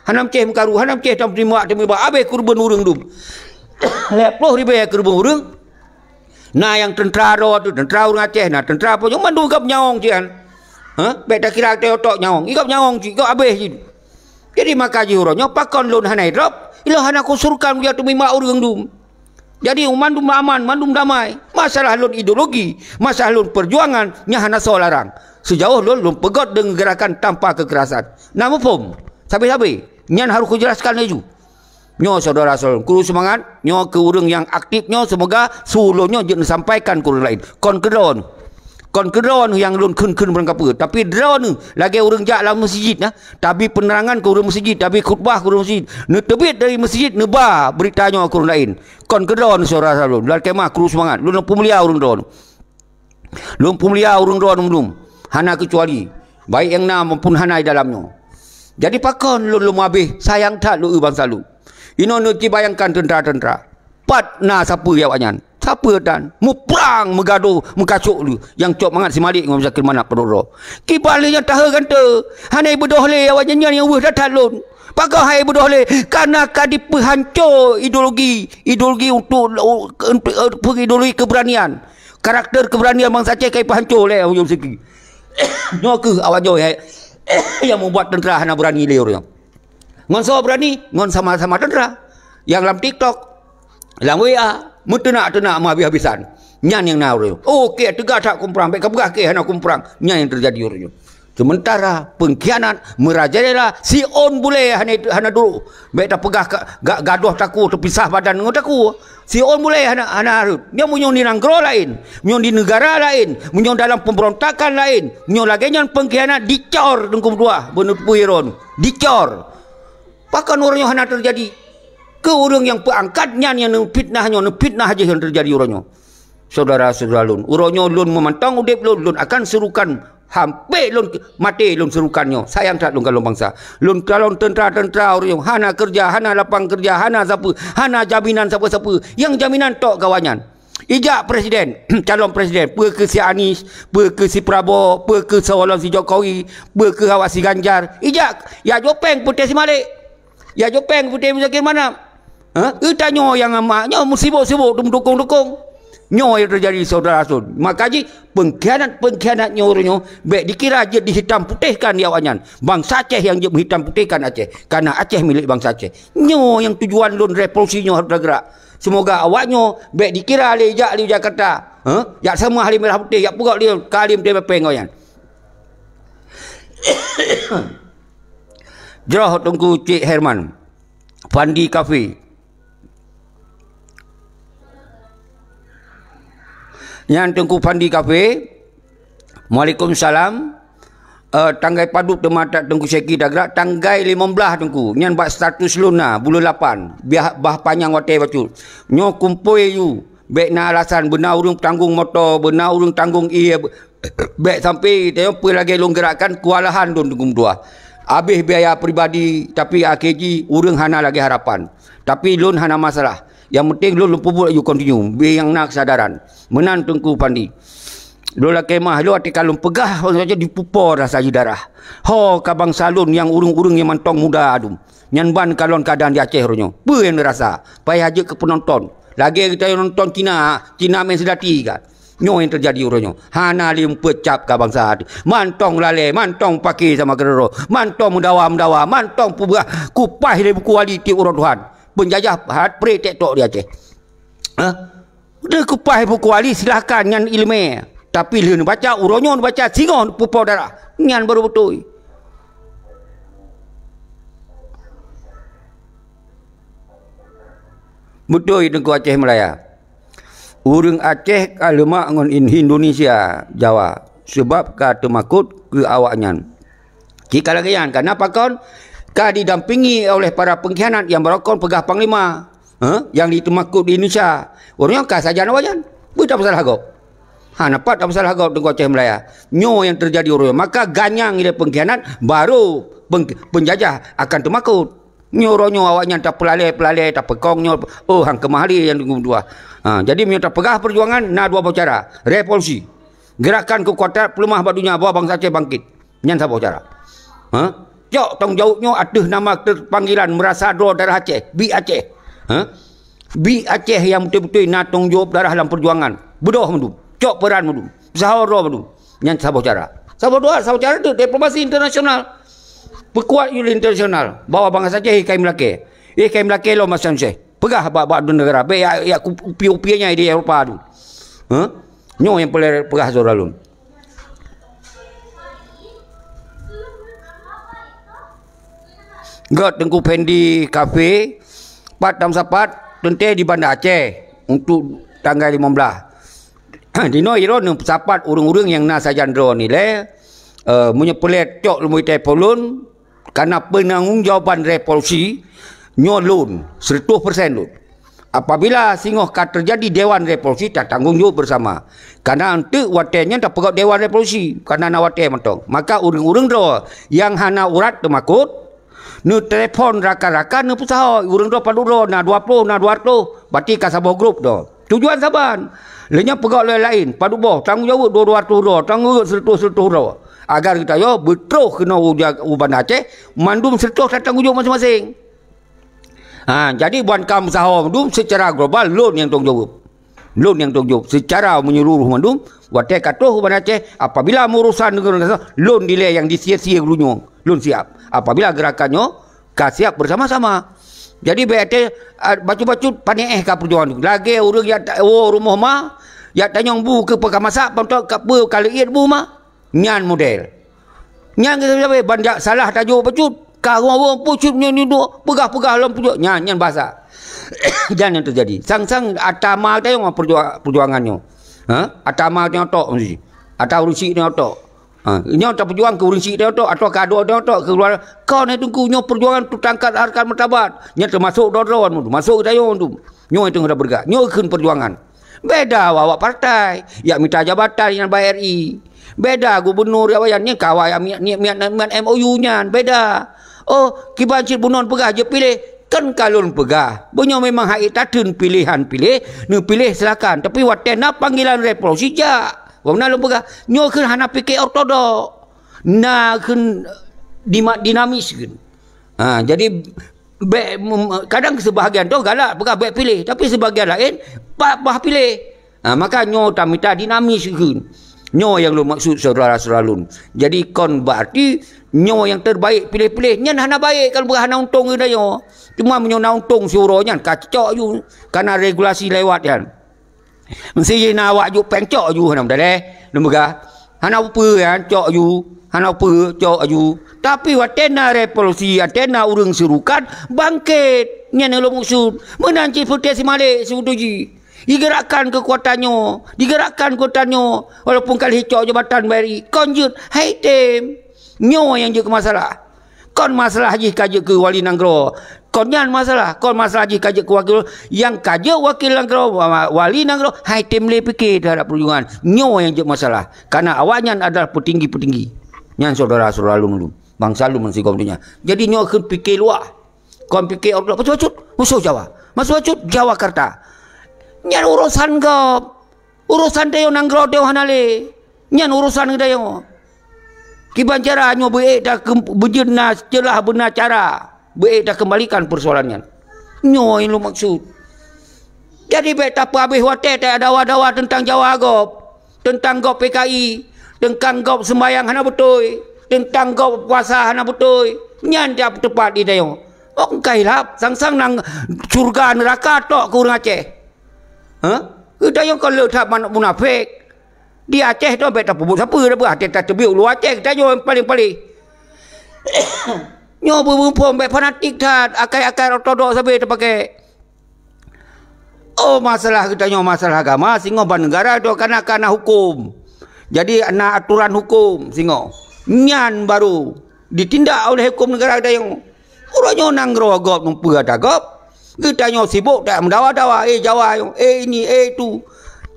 Hanam ceh mekaru, hanam ceh tak terima habis kurban urang tu. Leploh riba kurban urang. Nah yang tentera tu, tentera orang Aceh, nah tentera apa yang mandu gap nyawang cian. Ha? Baik tak kira teh otak nyawang, igap nyawang ci, igap habis ci. Jadi maka ji orangnya pakon lon hanai drop, ilo hana kusurkan dia tu mima urang tu. Jadi mandum aman, mandum damai. Masalah lon ideologi, masalah lon perjuangan nya hana solarang. Sejauh lon pegot dengan gerakan tanpa kekerasan. Nama pom, sabi-sabi, nyan harus kujelaskan laju. Nyo saudara-saudara, kuru semangat, nyo ke urang yang aktifnya semoga sulunyo jangan sampaikan ke orang lain. Kon kedron yang lun kun berangkapa. Tapi drone lagi urang jak dalam masjid nah. Tapi penerangan ke urang masjid, tapi khutbah ke urang masjid. Ne tebit dari masjid neba beritanya ke orang lain. Kon kedron saudara-saudara, dalam kemah kuru semangat, lun pemulia urang drone. Lun pemulia urang drone belum. Hana kecuali baik yang nam maupun hana di dalamnya. Jadi pakon lun habis sayang tak lu bangsa lu. Ino nanti bayangkan tentera-tentera. Pat na siapa yang wanyan. Siapa dan mu perang megado mengkacuk lu. Yang cok mangat si Malik ngom zakir mana pedoro. Kibalnya tahu kan tu. Hanai berdohle awanyan yang weh datang lun. Pakau hai berdohle karena kadi penghancur ideologi untuk ideologi keberanian. Karakter keberanian bangsa Aceh kai penghancur le ujung segi. Nyo ke awanyo yang membuat tentera hana berani le orang. Ngon so berani, ngon sama-sama tentera. Yang dalam TikTok, dalam WA, tenak-tenak habis-habisan. Nyan yang naur. Okey, tegak tak kumperang, baik kabegah ke hana kumperang. Nyan yang terjadi orangnya. Sementara pengkhianat merajalela si on boleh hana dulu. Baik tak pegah gaduh taku terpisah badan dengan taku. Si on boleh hana harut. Dia munyon di nanggro lain, munyon di negara lain, munyon dalam pemberontakan lain. Munyon lagi yang pengkhianat dicor dengkum dua, benar puiron. Dicor. Bahkan orangnya hana terjadi ke orang yang peangkatnya yang fitnah aja yang terjadi orangnya. Saudara-saudara lun, orangnya lun memantang udip lun akan serukan hampir lun mati lun serukannya. Sayang tak lun kalau bangsa. Lun kalau tentera-tentera orangnya hana kerja, hana lapang kerja, hana siapa, hana jaminan siapa-siapa. Yang jaminan tok kawanyan. Ijak presiden, calon presiden, ke si Anies, ke si Prabowo, ke seolah si Jokowi, ke awak si Ganjar. Ijak, ya Jopeng putih si Malik. Ya Jopeng putih Zakir mana? Tanya yang amaknya sibuk-sibuk dukung. Nyo yang terjadi saudara-saudara. Makanya pengkhianat-pengkhianatnya orangnya baik dikira je dihitam putihkan di awanyan. Bangsa Aceh yang je hitam putihkan Aceh. Karena Aceh milik bangsa Aceh. Nyo yang tujuan lun revolusinya harus bergerak. Semoga awaknya baik dikira ali Jakarta. Ya semua ahli merah putih, ya pugak dia kalim dia pengoyan. Jerah tunggu Cik Herman Fandi Cafe. Yang tunggu Fandi Cafe. Waalaikumsalam. Tanggai paduk temata tunggu Syeki Dagrak. Tanggai 15 tunggu. Nyan buat status luna bulan 8. Biar bah panjang watai bacul. Nyo kumpui you. Baik na alasan benar urung tanggung motor, benar urung tanggung iya. Baik sampai tengok lagi long gerakan kewalahan don tunggu dua. Habis biaya peribadi tapi AKG urang hana lagi harapan. Tapi lun hana masalah. Yang penting lun pupuk you continue. Biar yang nak kesadaran. Menan tunggu Pandi. Lun lah kemah lu hati kalung pegah saja dipupur rasa darah. Ho kabang salun yang urung-urung yang mantong muda adum. Nyan ban kalon keadaan di Aceh ronyo. Apa yang rasa? Payah aja ke penonton. Lagi kita nonton Cina main sedati kan. Nyo yang terjadi uronyo. Hana lim pecap ka bangsa hati. Mantong lale, mantong paki sama kerero. Mantong mendawa, mantong pubah kupah le kualiti urut Tuhan. Penjajah hat pre tek tok dia Aceh. Dia kupah kuali silakan nyan ilmu. Tapi lun baca uronyo baca singon pupau darah. Nyan baru betul. Betul negeri Aceh Melaya. Urang Aceh kalemak ngon Indonesia Jawa sebab ka temakut ke awaknya. Jika lagi yang kenapa kon ka didampingi oleh para pengkhianat yang berokon pegah panglima yang ditemakut di Indonesia. Orangnya ka saja nawajan. Bukan masalah kau. Nampak tak masalah kau negeri Aceh Melaya. Nyo yang terjadi orang. Maka ganyang ile pengkhianat baru penjajah akan temakut. Nyoronyo awaknya tak pelalai tak pekongnya hang kemahali yang tunggu dua. Jadi minta pegah perjuangan na dua cara. Revolusi. Gerakan kekuatan pelemah badunya bawa bangsa Aceh bangkit. Nyan sabo cara. Jok tong jauhnya aduh nama panggilan merasa do darah Aceh, Bi Aceh. Bi Aceh yang betul-betul na tong jawab darah dalam perjuangan. Bedoh mendum. Cok peran mendum. Sahoro mendum. Nyan sabo cara. Sabo cara itu diplomasi internasional. Perkuat yul internasional bawa bangsa Aceh ikai Melaka. Ikai Melaka lo macam saya. Pegah bak negara. Be ya upi-upinya di Eropah tu. Nyo yang pegah Zoralun. God Tengku Pendi Cafe 464 tente di Bandar Aceh untuk tanggal 15. Dino iro nang sapat urang-urang yang na sajan dro ni le menyepelet cok lumui tepolun karena penanggungjawab revolusi nyolun 100% lun. Apabila singoh terjadi dewan revolusi tak tanggung jawab bersama. Karena nanti watenya tak pegawai dewan revolusi karena nak watenya mentong. Maka urang-urang do yang hana urat temakut nu telefon raka-raka nu pusaho urang do padu do na 20 na 200 berarti ka sabah grup do. Tujuan saban. Lenya pegawai lain padu boh tanggung jawab 200 do, tanggung 100 do. Agar kita yo betul kena uban Aceh mandum serta tanggung jawab masing-masing. Jadi buat kamu sahau mandum secara global loan yang tanggung jawab. Loan yang tanggung jawab secara menyeluruh mandum watai katuh uban Aceh apabila urusan negara loan delay yang disia-sia dulunya loan siap. Apabila gerakannya siap bersama-sama. Jadi BRT bacu-bacu panik ka perjuangan tu. Lagi urang ya rumah mah ya tanyong bu ke pekamasak pantok ka bu kali iet bu mah. Nyan model. Nyan kita banyak salah tajuk pecut. Kau pucut ni duk pegah-pegah dalam pucut. Nyan bahasa. Jangan yang terjadi. Sang-sang atama tayong perjuangannya. Atama tayong tok mesti. Atau urusik tayong tok. Ini tak perjuang ke urusik tayong tok atau kado tayong tok keluar. Kau ni tunggu nyo perjuangan tu tangkat harkat martabat. Nyan termasuk dor-doran tu. Masuk tayong tu. Nyo itu dah bergerak. Nyo keun perjuangan. Beda awak partai. Ya minta jabatan yang bayar RI. Beda gubernur awayannya kawai miat MOU-nya beda. Kiban cik bunon pegah je pilih kan kalun pegah. Bunyo memang hak tatun pilihan pilih, nu pilih silakan. Tapi watena panggilan revolusi ja. Wong na lu pegah nyo keun hana fikir ortodok. Na keun dinamis keun. Jadi kadang sebahagian tu galak pegah baik pilih, tapi sebahagian lain bah pilih. Maka nyo tak minta dinamis keun. Nyo yang lu maksud saudara-saudara lun. Jadi kon berarti nyo yang terbaik pilih-pilih. Nyan hana baik kalau berhana untung ke dayo. Cuma menyona untung suruhnya kacok you karena regulasi lewat kan. Mesti na awak ju pengcok you hana dah lembaga. Hana apa kan cok you, hana apa cok you. Tapi watena revolusi, watena urang serukan bangkit. Nyan lu maksud menanci protes malik suduji. Digerakkan kekuatannya walaupun kali hijau jabatan beri konjut hai tem nyo yang je ke masalah kon masalah je kaje ke wali nanggro kon nyan masalah kon masalah je kaje ke wakil yang kaje wakil nanggro wali nanggro hai tem le fikir terhadap perjuangan nyo yang je masalah karena awaknya adalah petinggi-petinggi nyan saudara-saudara lu bangsa lu mesti kompunya jadi nyo ke fikir luar kon fikir masuk Jawa Karta nyan urusan kau urusan dayo nanggro dayo hanale nyan urusan dayo kiban cara nyo beek dah berjena celah benar cara beek dah kembalikan persoalannya nyo yang lu maksud jadi beek tak apa habis watek tak ada dawa tentang Jawa agop tentang gop PKI, tentang gop sembahyang hana betul, tentang gop puasa hana betul. Nyan dia tepat di dayo. Oh kailap sang-sang nang surga neraka tok ke orang Aceh. Ha? Kita yang kalau tak munafik. Di Aceh tu bet tak pebut siapa dah buat tak terbiuk luar Aceh kita yang paling-paling. Nyo berbumpum bet fanatik tat akai-akai ortodok sampai terpakai. Oh masalah kita nyo masalah agama singo ban negara tu kana hukum. Jadi ana aturan hukum singo. Nyan baru ditindak oleh hukum negara kita yang orangnya nang gerogop memperagap. Kita nyo sibuk tak mendawa-dawa Jawa ini itu.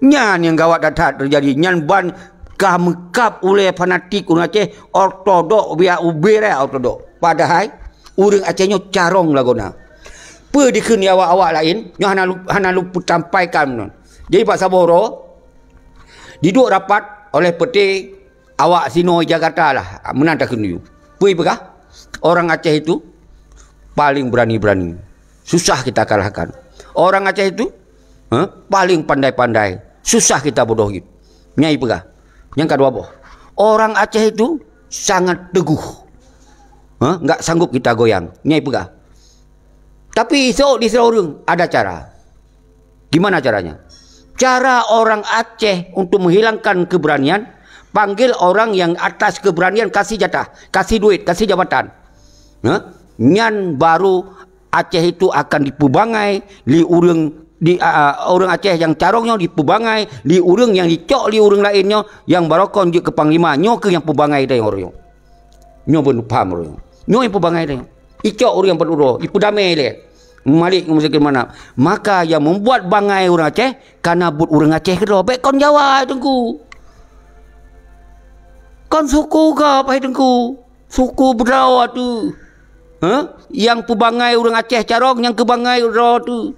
Nyan yang gawat datat terjadi. Nyan ban kamekap oleh fanatik orang Aceh ortodok biar ubir ortodok. Padahal orang Aceh nyo carong lagona. Apa dikeni awak-awak lain yang hana lupa sampaikan. Jadi Pak Saboro duduk rapat oleh peti awak sino Jakarta lah menanda kenu. Pui bekah orang Aceh itu paling berani-berani. Susah kita kalahkan. Orang Aceh itu paling pandai-pandai. Susah kita bodohi. Nyai bekah. Yang kedua boh. Orang Aceh itu sangat teguh. Enggak sanggup kita goyang. Nyai bekah. Tapi esok di Serorong ada cara. Gimana caranya? Cara orang Aceh untuk menghilangkan keberanian, panggil orang yang atas keberanian, kasih jatah, kasih duit, kasih jabatan. Nyan baru Aceh itu akan dipubangai li urang di orang Aceh yang carongnya dipubangai li urang yang dicok li urang lainnya yang barokon je ke panglima nyo ke yang pubangai dah orang. Nyo pun paham orang. Nyo yang pubangai dah. Icok orang yang berdua, ipudamai le. Malik musik mana? Maka yang membuat bangai orang Aceh karena but orang Aceh ke baik kon Jawa tengku. Kon suku ke apa tengku? Suku berdawa tu. Yang pubangai orang Aceh carong yang kebangai ro tu.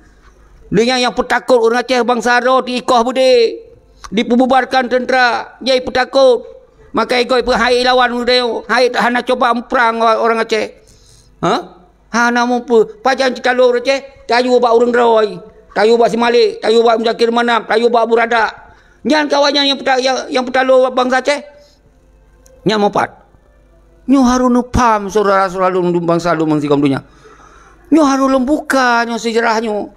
Dengan yang petakut orang Aceh bangsa ro diikoh bude. Dipububarkan tentera, jadi petakut. Maka ikoi hai lawan udeo, hai hana coba perang orang Aceh. Hana mampu pajan kita lo Aceh, tayu ba urang roi, tayu ba si Malik, tayu ba Muzakir Manap, tayu ba Burada. Nyan kawannya yang petalo bangsa Aceh. Nyan mopat. Nyo haru nu pam saudara-saudara lu bangsa lu mangsi kaum dunia. Nyo haru lembuka nyo sejarahnya.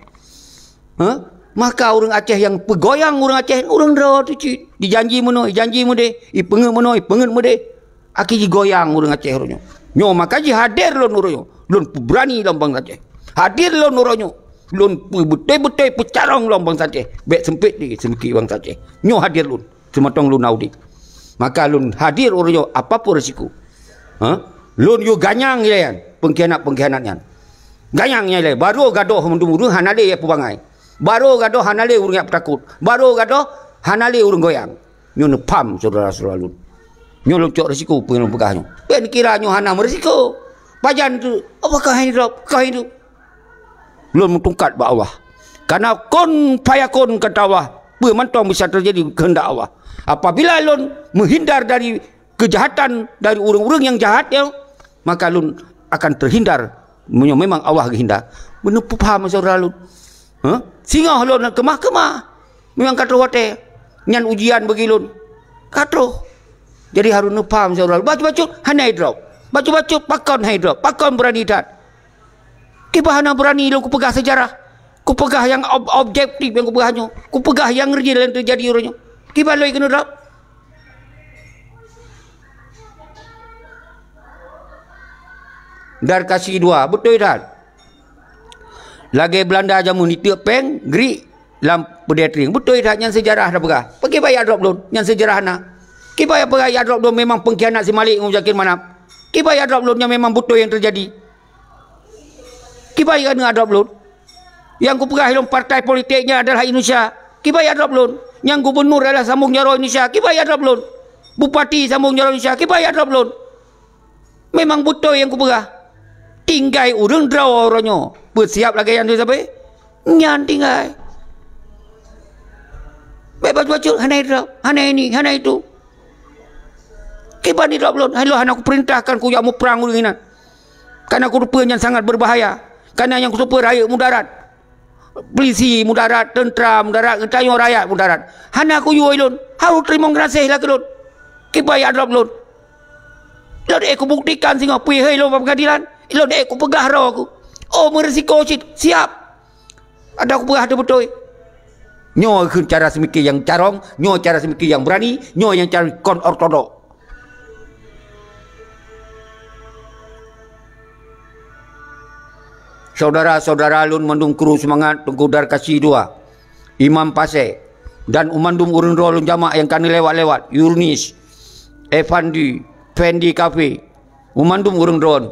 Maka orang Aceh yang pegoyang orang Aceh orang ro tu cik dijanji mono de ipenge mono de aki digoyang orang Aceh ronyo nyo maka ji hadir lon ronyo lon berani lombang Aceh hadir lon ronyo lon betul-betul pecarong lombang Aceh bek sempit di semki bang Aceh nyo hadir lon sematong lon audi maka lon hadir ronyo apapun resiko lon yo ganyang yan pengkhianat-pengkhianatnya ganyangnya le baru gadoh mundur-mundur hanale ya pubangai. Baru gadoh hanale urang takut. Baru gadoh hanale urang goyang. Nyo nepam saudara-saudara lu. Nyo lucok risiko pengen pegahnya. Ben kira nyo hana merisiko. Pajan tu apakah hidup kah hidup? Belum tungkat ba Allah. Karena kon fayakun kata Allah. Pemantong bisa terjadi kehendak Allah. Apabila lun menghindar dari kejahatan dari urang-urang yang jahat ya, maka lun akan terhindar. Memang Allah kehendak. Benar paham saudara lu. Singa lo nak kemah-kemah memang katro wate nyan ujian bagi lon katro jadi harus paham saudara baca-baca hana drop baca-baca pakon hidrop pakon berani dat kibahana berani lo ku pegah sejarah ku pegah yang objektif yang ku pegahnya ku pegah yang real yang terjadi orangnya kibah lo kena drop dar kasih dua betul tak lagi Belanda jamu ni tiap peng gri lam pediatring betul tak yang sejarah dah pegah pergi bayar drop loan yang sejarah na ki bayar drop loan memang pengkhianat si Malik Muzakir Manap ki bayar drop loan yang memang betul yang terjadi ki bayar dengan drop loan yang ku pegah dalam partai politiknya adalah Indonesia ki bayar drop loan yang gubernur adalah Sambung Jaro Indonesia ki bayar drop loan bupati Sambung Jaro Indonesia ki bayar drop loan memang betul yang ku pegah tinggai urang draw orangnya bersiap lagi yang tu sampai nyan tinggai baca-baca hana ini hana itu kiban drop loan halo hana aku perintahkan ku yang mau perang dengan karena aku rupanya sangat berbahaya karena yang ku super rakyat mudarat polisi mudarat, tentera mudarat, tanya rakyat mudarat. Hana aku yuai lun, harus terima kasih lah ke lun. Kibaya drop lun. Lun aku buktikan singa pergi hai lun pengadilan. Lun aku pegah roh aku. Oh merisiko siap. Ada aku pegah ada betul. Nyo cara semikir yang carong, nyo cara semikir yang berani, nyo yang cara kon ortodok. Saudara-saudara lun mandum kru semangat Tengku Dar Kasih dua, Imam Pasek dan umandum urun rolun jamaah yang kami lewat-lewat, Yurnis, Evandi, Fendi Cafe, umandum urun rolun.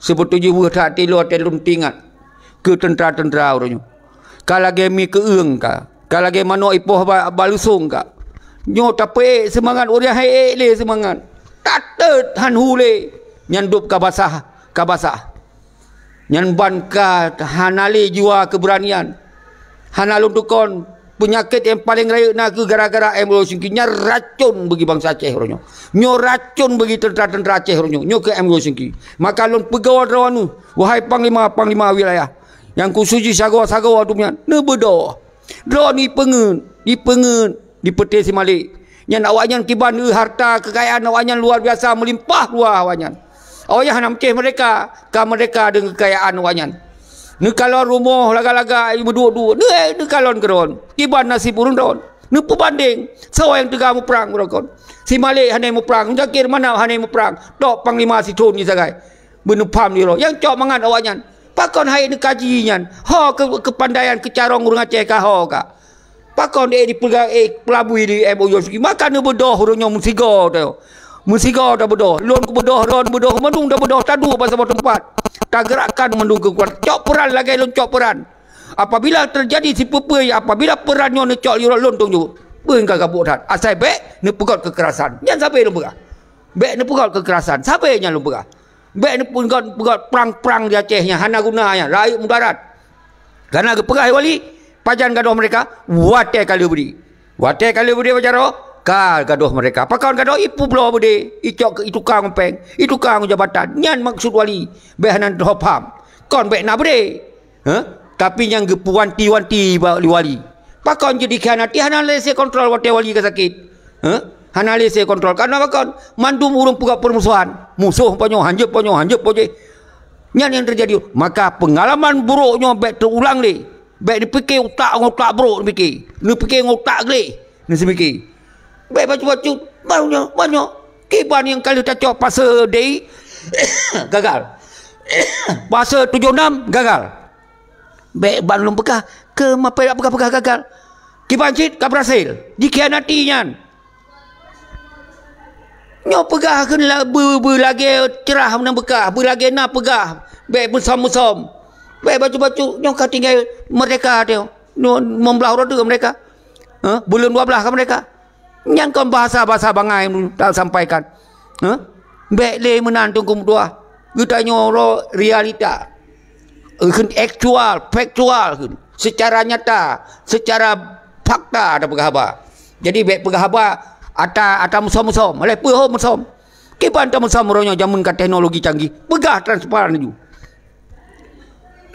Sebetulnya buat hati lu telun tingat ke tentera-tentera orangnya. Kalau gemi ke eung ka, kalau gemi mano ipoh balusung ka, nyo tapi semangat orang hai le semangat, tatet han hule, nyandup kabasah. Nyan ban ka hanali jiwa keberanian. Hanalun tukon penyakit yang paling raya nak gara-gara MLO Singkinya racun bagi bangsa Aceh ronyo. Nyo racun bagi tentera-tentera Aceh ronyo. Nyo ke MLO Singki. Maka lun pegawai rawanu wahai panglima wilayah yang kusuji sagawa tu punya ne bedo. Dro ni pengen, di peti si Malik. Nyan awaknya kiban harta kekayaan awaknya luar biasa melimpah luar awaknya. Awaknya nak menceh mereka dengan kekayaan awaknya. Ni kalau rumah laga-laga berdua-dua, ni kalon keron. Kiban nasib urun ron. Ni pembanding. Sawa yang tengah mu perang merokon. Si Malik hanai mu perang. Zakir mana hanai mu perang. Tok panglima si Tun ni sagai. Benupam ni ro. Yang cok mangan awaknya. Pakon hai ni kajinya. Ho kepandaian kecarong urang Aceh ka ho ka. Pakon di pelabui di MOU segi. Maka ni bedoh urangnya musigo tu. Musigo dah bedoh. Lon ku bedoh, mandung dah bedoh. Tadu pasal tempat. Tak gerakkan mendung ke kuat. Cok peran lagi lon cok peran. Apabila terjadi si pepe, apabila perannya ni cok lirat lon tong ju. Beun ka kabut hat. Asai bek ni pegot kekerasan. Jangan sampai lu pegah. Bek ni pegot kekerasan. Sampai nya lu pegah. Bek ni pegot perang-perang di Acehnya. Hana gunanya rakyat mudarat. Karena pegah wali pajan gaduh mereka wate kali beri. Wate kali beri pacara kal gaduh mereka. Pakon gaduh ipu belah berde. Itu kang peng. Itu kang jabatan. Nyan maksud wali. Behanan doham. Kon bek na berde. Tapi yang gepu wanti-wanti wali. Pakon jadi khianati. Hana lese kontrol wate wali ke sakit. Hana lese kontrol. Karena pakon mandum urung puga permusuhan. Musuh ponyo hanjep ponyo. Nyan yang terjadi. Maka pengalaman buruknya bek terulang le. Bek dipikir otak buruk dipikir. Dipikir otak gele. Ni semikir. Baik baju-baju banyak. Kiban yang kali tak cok pasal day gagal. Pasal 76 gagal. Baik ban belum pegah ke apa pegah gagal. Kiban cit tak berhasil. Dikhianatinya. Nyo pegah kena lagi cerah menang bekah, lagi nak pegah. Baik bersam-bersam. Baik baju-baju nyo ka tinggal mereka dia. Membelah roda mereka. Bulan 12 ke mereka. Yang kon bahasa-bahasa bangai tak sampaikan. Baik le menantung kumdua. Kita nyoro realita. Faktual. Secara nyata, secara fakta ada pegahaba. Jadi baik pegahaba ata musom-musom. Oleh puho musom. Kiban ta musom ronyo jamun ka teknologi canggih. Pegah transparan ju.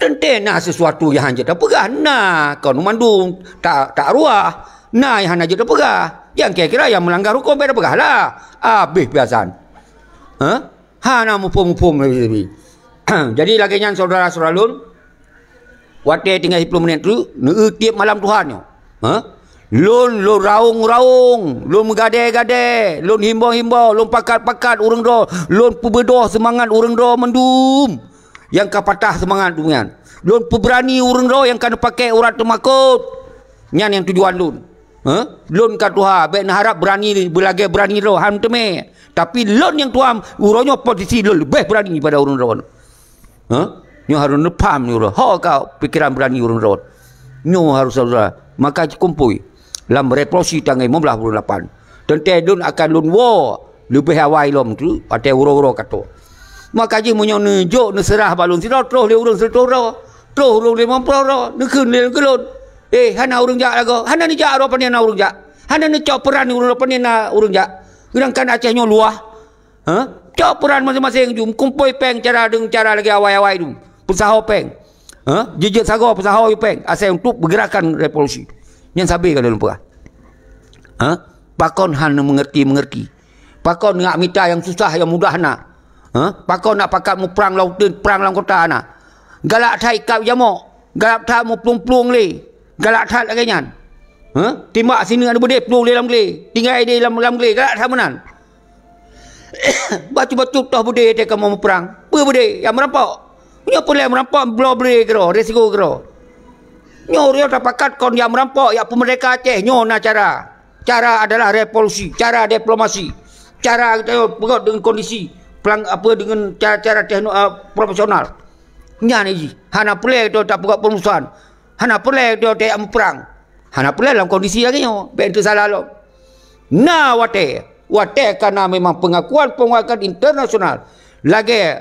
Tentena sesuatu yang hanya dah pegah. Nah, kon mandung tak ruah. Nah, yang hanya dah pegah. Yang kira-kira yang melanggar hukum beda pegah lah. Habis biasan. Hana mupum-mupum lebih. Jadi lagi yang saudara-saudara lun. Wate tinggal 10 minit tu. Tiap malam Tuhan. Lun raung-raung. Lun megade-gade. Lun himbau-himbau. Lun pakat-pakat urang do. Lun pebedoh semangat urang do mendum. Yang kapatah semangat tu kan. Lun peberani urang do yang kena pakai urat temakut. Nyan yang tujuan lun. Lon kat Tuhan baik nak harap berani berlagak berani roh ham teme tapi lon yang Tuhan uronyo posisi lon lebih berani pada urun ron nyo harus nepam ni urun kau pikiran berani urun ron nyo harus saudara maka kumpul dalam revolusi tanggal 15 tentang lon akan lon wo lebih awal lom tu pada uro-uro kato maka je munyo nejo neserah balun sira terus le urun setoro terus urun 50 ne keun le kelon hana urang jak lago. Hana ni jak apa ni na urang jak. Hana ni cok peran urang apa ni na urang jak. Sedangkan Aceh nyo luah. Cok peran masing-masing jum kumpul peng cara dengan cara lagi awai-awai tu. Usaha peng. Jejak sarau pesahau Yupeng asal untuk bergerakan revolusi. Yang sabi kalau lupa. Pakon han mengerti. Pakon ngak mita yang susah yang mudah nak. Pakon nak pakat mu perang lautan, perang lang kota nak. Galak thai kap jamok. Galak thai mu plung-plung le. Galak thai lagi nyan. Timbak sini ada berdek plung dalam le. Tinggal di dalam le. Galak thai menan. Batu-batu toh berdek dia kamu mu perang. Berdek yang merampok. Nya boleh merampok blow break kero, resiko kero. Nyo rio tak pakat kon yang merampok ya pemerdeka Aceh nyo na cara. Cara adalah revolusi, cara diplomasi. Cara kita pegot dengan kondisi pelang apa dengan cara-cara profesional. Nya ni ji. Hana boleh tu tak pegot permusuhan. Hana boleh tu tak perang. Hana boleh dalam kondisi lagi nyo. Be itu salah lo. Na wate karena memang pengakuan internasional lagi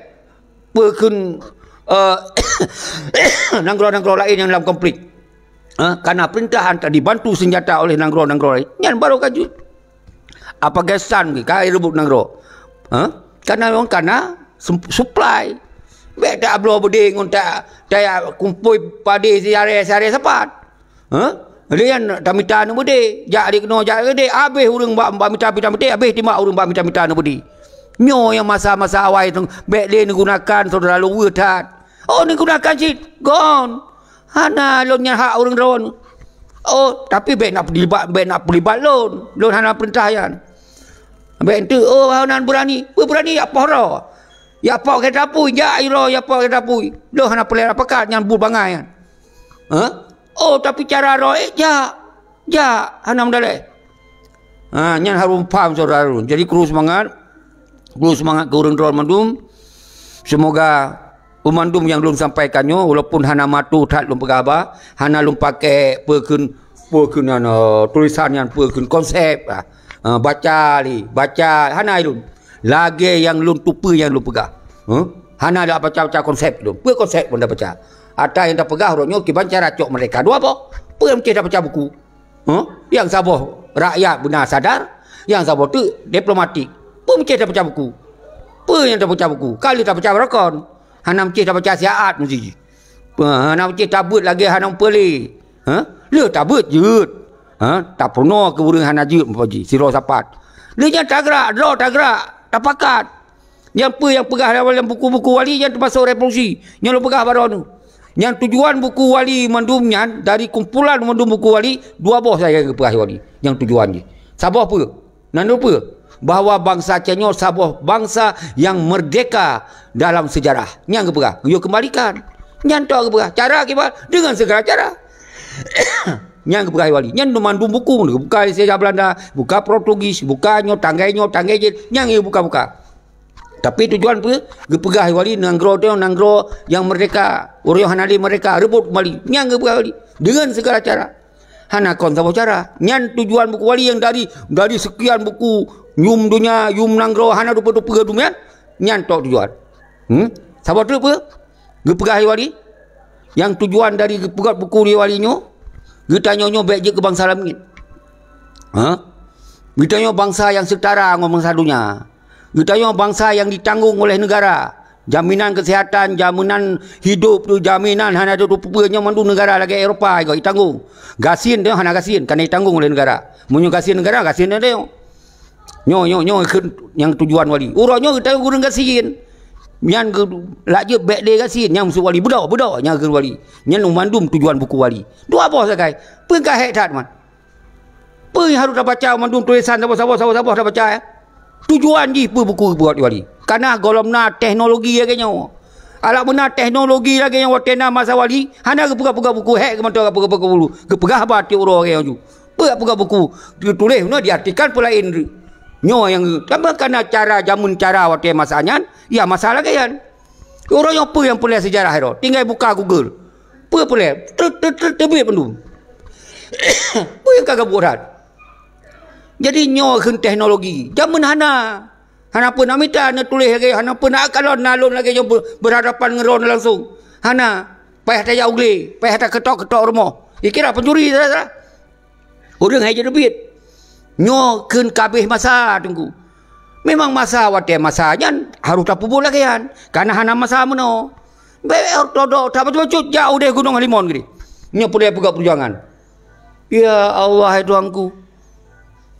perkun nanggro-nanggro lain yang dalam konflik. Karena perintahan tak dibantu senjata oleh nanggro-nanggro lain. Yang baru kajut. Apa gesan ke kai rebut nanggro? Karena memang karena supply. Baik tak ablo beding untuk tak kumpul padi sehari sepat. Dia yang tak minta nu bede. Jak dia kena jak gede. Habis urang mbak minta bede. Habis timbak urang mbak minta nu bede. Nyo yang masa-masa awal itu baik dia gunakan saudara lu wetat. Oh ni gunakan cik gone. Hana lon yang hak orang ron. Oh tapi baik nak pelibat lon hana perintahan. Baik tu hanan berani apa ro. Ya apa kita pui ja iro ya apa kita pui. Lo hana pelai apakat yang bul bangai. Oh tapi cara ro ja hana mendale. Nyan harus faham saudara. Jadi kru semangat ke orang Ron Mandum. Semoga Umandum yang belum sampaikannya walaupun hana matu tak belum pegaba, hana belum pakai perkun tulisan yang perkun konsep baca hana itu lagi yang belum tupu yang belum pegah. Hana dah baca konsep tu. Per konsep pun dah baca. Ada yang dah pegah orangnya kiban cara cok mereka. Dua apa? Per mesti dah baca buku. Yang saboh rakyat benar sadar, yang saboh tu diplomatik. Per mesti dah baca buku. Per yang dah baca buku. Kali dah baca rakon. Hana mesti dah baca siat mesti. Hana mesti tabut lagi hana peli. Le tabut jut. Tak pernah ke burung hana jut paji siro sapat. Le jangan tak gerak, tak pakat. Yang pegah dalam buku-buku wali yang termasuk revolusi. Yang lo pegah baru tu. Yang tujuan buku wali mandumnya dari kumpulan mandum buku wali dua boh saya ke pegah wali. Yang tujuannya. Sabah apa? Nando apa? Bahawa bangsa Aceh sabuah bangsa yang merdeka dalam sejarah. Yang kepegah, yo kembalikan. Nyantok kepegah. Cara kita dengan segala cara. Yang kepegah wali. Yang mandum buku, buka sejarah Belanda, buka Portugis, buka tanggai yang buka. Tapi tujuan apa? Kepegah wali nanggro yang merdeka, orang hanali mereka rebut kembali. Yang kepegah wali dengan segala cara. Hana kon sama cara. Yang tujuan buku wali yang dari sekian buku nyum dunia, yum nanggro, hana dupa-dupa dunia, nyantok tujuan. Sabar tu apa? Gepegah wali. Yang tujuan dari gepegat buku dia walinya, getanya baik je ke bangsa lain. Getanya bangsa yang setara dengan bangsa dunia. Getanya bangsa yang ditanggung oleh negara. Jaminan kesihatan, jaminan hidup tu, jaminan hana ada rupanya mandu negara lagi Eropah juga ditanggung. Gasin dia hana gasin, kerana ditanggung oleh negara. Munyo gasin negara, gasin dia. Nyo yang tujuan wali. Urangnya kita gurung gasin. Yang laju baik dia gasin yang musuh wali budak yang ke wali. Yang mandum tujuan buku wali. Dua apa sakai? Pengkah hektat man. Peng harus dah baca mandum tulisan sabar dah baca ya. Tujuan ji buku buat wali. Karena golomna teknologi agaknya. Alak benar teknologi lagi yang watena masa wali, hana ke pegah buku hek ke mata pegah bulu. Ke pegah bati urang yang ju. Pegah buku ditulis no diartikan pula indri. Nyo yang karena cara jamun cara waktu masanya ya masalah kan orang yang apa yang boleh sejarah itu tinggal buka Google apa boleh terbit pendum apa yang kagak buat jadi nyo kan teknologi jamun hana pun nak minta nak tulis lagi hana pun nak kalau nalun lagi yang berhadapan ngeron langsung hana payah tak jauh le payah tak ketok rumah kira pencuri salah orang aja terbit nyo ken kabeh masa tunggu. Memang masa wate masanya harus tak pupul lagi kan. Karena hana masa meno. Ortodok tak betul-betul jauh dari Gunung Halimun gini. Nya pulih pegak perjuangan. Ya Allah hai Tuhanku.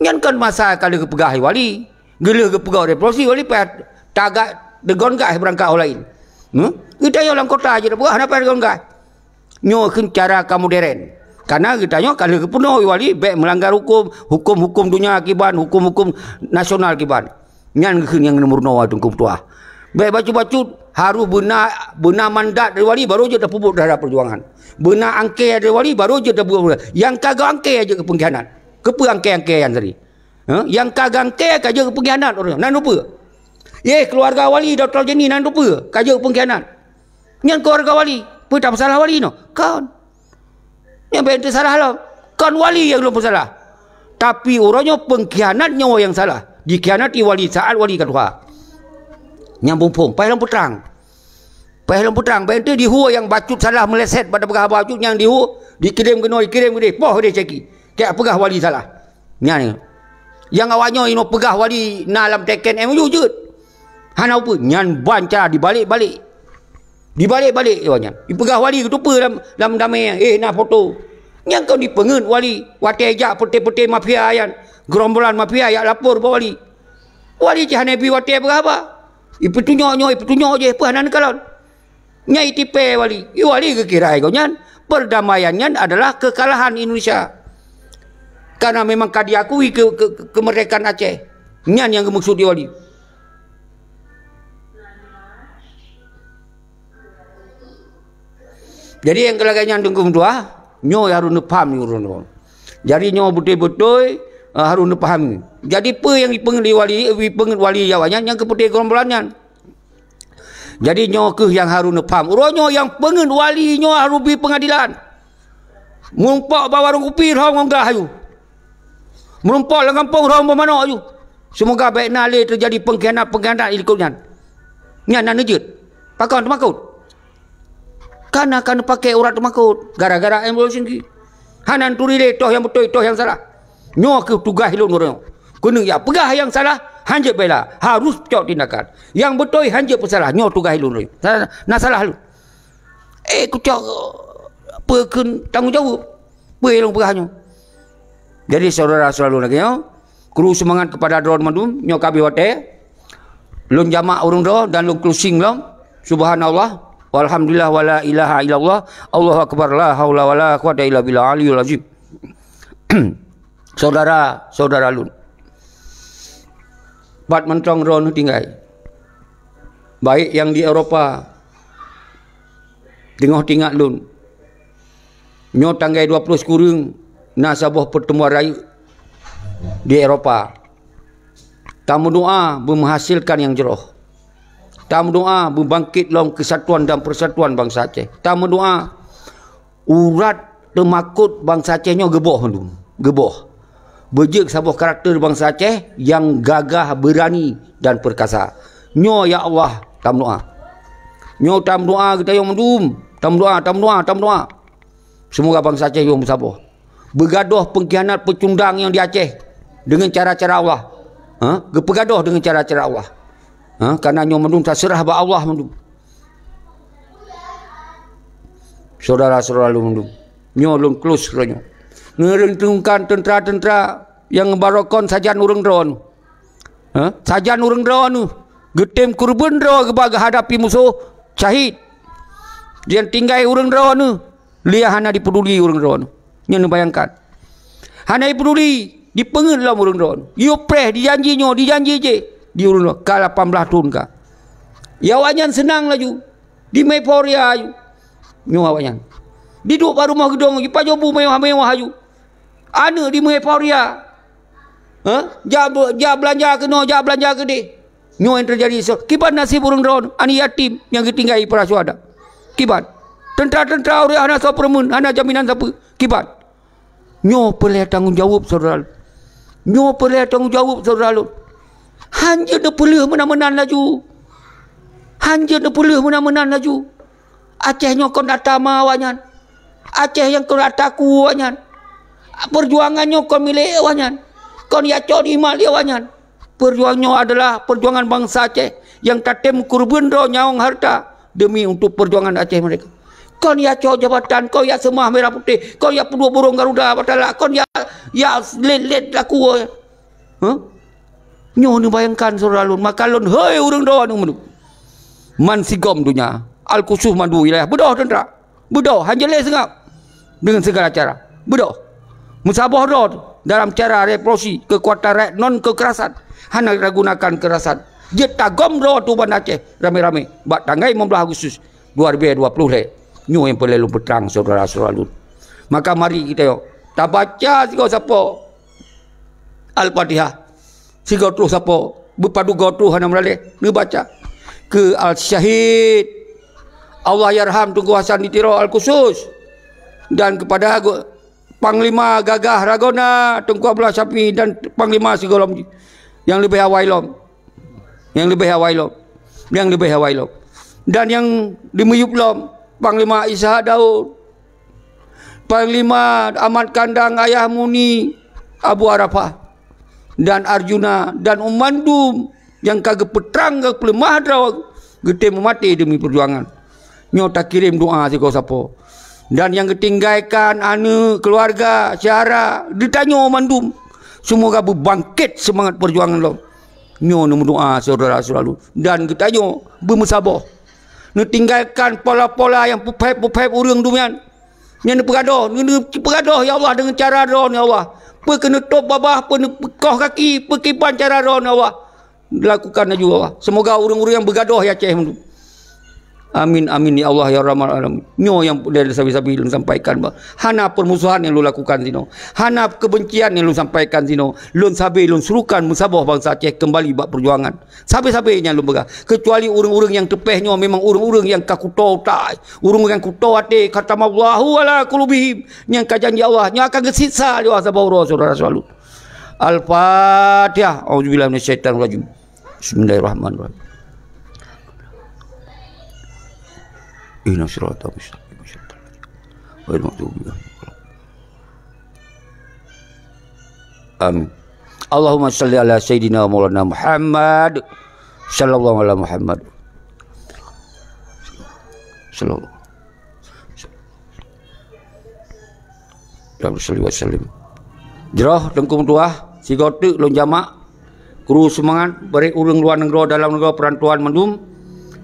Nyan kan masa kali ke pegah wali. Gila ke pegah revolusi wali payah tagak degon gak berangkat orang lain. Kita yang dalam kota aja dah buat apa degon gak. Nyo cara kamu deren. Karena kita nyo kali ke penuh wali baik melanggar hukum dunia akibat hukum nasional akibat. Nyan yang nomor 0 hukum tua. Baik bacu-bacu harus benar mandat dari wali baru je dah pupuk terhadap perjuangan. Benar angke dari wali baru je dah pupuk. Yang kagak angke aja ke pengkhianat. Kepa angke-angke yang tadi. Yang kagak angke aja ke pengkhianat orang. Nan lupa. Keluarga wali Dr. Jenny nan lupa. Kaja ke pengkhianat. Yang keluarga wali. Apa tak masalah wali no? Kan. Yang betul salah lah. Kan wali yang belum bersalah. Tapi orangnya pengkhianatnya yang salah. Dikhianati wali saat wali kedua. Nyambung pun payah lampu terang betul di huo yang bacut salah meleset pada pegah bacut yang di huo dikirim ke poh dia ceki kayak pegah wali salah ni yang awaknya ino pegah wali na alam teken MU je hana apa nyan banca dibalik-balik awaknya di pegah wali ketupa dalam damai na foto yang kau dipengen wali wate ajak peti-peti mafia yang gerombolan mafia yang lapor bawa wali cahane bi wate apa Ipetunyo je pahanan kalon. Nyai tipe wali. Wali ke kira kau nyan. Perdamaiannya adalah kekalahan Indonesia. Karena memang diakui kemerdekaan Aceh. Nyan yang maksud di wali. Jadi yang kelaganya tunggu dua, nyo harus paham ni urun. Jadi nyo betul-betul harus dipahami. Jadi apa yang dipengen wali jawanya yang keputi gerombolannya. Jadi nyo ke yang harus paham. Uronyo yang pengen wali nyo harus di pengadilan. Mumpak bawa warung kopi rong enggak ayu. Mumpak lang kampung rong mana ayu. Semoga baik nale terjadi pengkhianat ikutnya. Nya nan nejut. Pakon temakut. Karena akan pakai urat temakut gara-gara emosi ki. Hanan turi toh yang betul toh yang salah. Nyo ke tugas hilun orang. Kena ya pegah yang salah hanjep bela harus cok tindakan. Yang betul hanjep bersalah nyo tugas hilun orang. Salah lu. Ku cok apa tanggungjawab. Apa yang pegahnya. Jadi saudara-saudara lagi nyo kru semangat kepada drone madum nyo kabi wate. Lun jamak urung do dan lun closing long. Subhanallah. Walhamdulillah wala ilaha illallah. Allahu akbar la haula wala quwata illa billah aliyul azim. Saudara lun. Bat mentong ron tinggal. Baik yang di Eropah. Tengok tinggal lun. Nyo tanggai 20 kurung nasabah pertemuan raya di Eropah. Tamu doa menghasilkan yang jeroh. Tamu doa membangkit dalam kesatuan dan persatuan bangsa Aceh. Tamu doa urat temakut bangsa Acehnya geboh. Berjek sebuah karakter bangsa Aceh yang gagah, berani dan perkasa. Nyo ya Allah, tamu doa. Nyo tamu doa kita yang mendum. Tamu doa. Semoga bangsa Aceh yang bersabar. Bergaduh pengkhianat pecundang yang di Aceh dengan cara-cara Allah. Bergaduh dengan cara-cara Allah. Karena nyo mendum tak serah ba Allah mendum. Saudara-saudara lu mendum. Nyo lun close ronyo. Ngerentungkan tentera-tentera yang barokon sajan urang drone. Sajan urang drone getem kurban drone kebaga hadapi musuh syahid. Dia tinggai urang drone liah hana dipeduli urang drone. Nyo bayangkan. Hana dipeduli dipengen lah urang drone. Yo preh dijanji je. Di urun ka 18 tahun ka. Ya awanyan senang laju. Di Meporia aju. Nyo awanyan. Di duk baru rumah gedong di pajobu mewah-mewah aju. Ana di Meporia. Ja belanja ke de. Nyo yang terjadi kibat nasib urang drone ani yatim yang ditinggai para syuhada. Kibat. Tentera-tentera orang ana sapermun, ana jaminan siapa? Kibat. Nyo perlu tanggungjawab saudara. Nyo perlu tanggungjawab saudara. Hanya dah perlu menang-menang laju. Aceh nyo kon datama awanyan. Aceh yang kon dataku awanyan. Perjuangannya kon milik awanyan. Kon yaco di mali awanyan. Perjuangannya adalah perjuangan bangsa Aceh yang tatem kurban do nyawang harta demi untuk perjuangan Aceh mereka. Kau ya cowok jabatan, kau ya semua merah putih, kau ya pedua burung Garuda, batala, kau ya let laku. Nyo ni bayangkan saudara lun, maka lun hei urang doa nu menu. Man sigom dunya, al-kusuh madu wilayah bedoh tentera. Bedoh hanjele sengap dengan segala cara. Bedoh. Musabah doh dalam cara represi kekuatan rakyat non kekerasan. Hana gunakan kekerasan. Jeta gom doh tu ban Aceh rame-rame. Bak tanggai 15 Agustus 2020 le. Nyo yang perlu berterang saudara-saudara lun. Maka mari kita yo ta baca sigo sapo Al-Fatihah. Sigo terus sapo berpadu gotu hana merale ni baca ke Al-Syahid Allah yarham Tunku Hasan Nitiro Al-Khusus dan kepada Panglima Gagah Ragona Tunku Abdullah Syafi dan Panglima Sigolom yang lebih awailom dan yang dimuyublom Panglima Isa Daud, Panglima Ahmad Kandang Ayah Muni Abu Arafah dan Arjuna dan Umandum yang kagak petrang ke pelemah draw gede memati demi perjuangan. Nyo tak kirim doa si kau sapo. Dan yang ketinggalkan anu keluarga Syara ditanya Umandum semoga berbangkit semangat perjuangan lo. Nyo nu doa saudara-saudara dan ketanya bermusabah. Nu tinggalkan pola-pola yang pupep urang dumian. Yang pegadoh ya Allah dengan cara ron ya Allah. Kena top babah, pekoh kaki, pekipan cara ron ya Allah. Lakukan juga Allah. Semoga urang-urang yang bergaduh ya Aceh. Amin amin ya Allah ya Rahman alamin. Nyo yang dari sabi-sabi lu sampaikan bah. Hana permusuhan yang lu lakukan sino. Hana kebencian yang lu sampaikan sino. Lun sabi lun surukan musabah bangsa Aceh kembali bak perjuangan. Sabi-sabinya lu begah. Kecuali urang-urang yang tepehnya memang urang-urang yang kakuto tai. Urang yang kuto ate katamallahu ala qulubihim. Yang kajanji Allah nya akan gesisa dia sabau saudara-saudara. Al-Fatihah. Auzubillahi minasyaitonir rajim. Bismillahirrahmanirrahim. Inna sirata mustaqim. Wa al-maghdubi amin. Allahumma salli ala sayyidina Maulana Muhammad sallallahu alaihi Muhammad sallallahu alaihi wasallam. Jerah tengkung tuah si gotek lon jamak kru semangat beri urang luar negara dalam negara perantuan mendum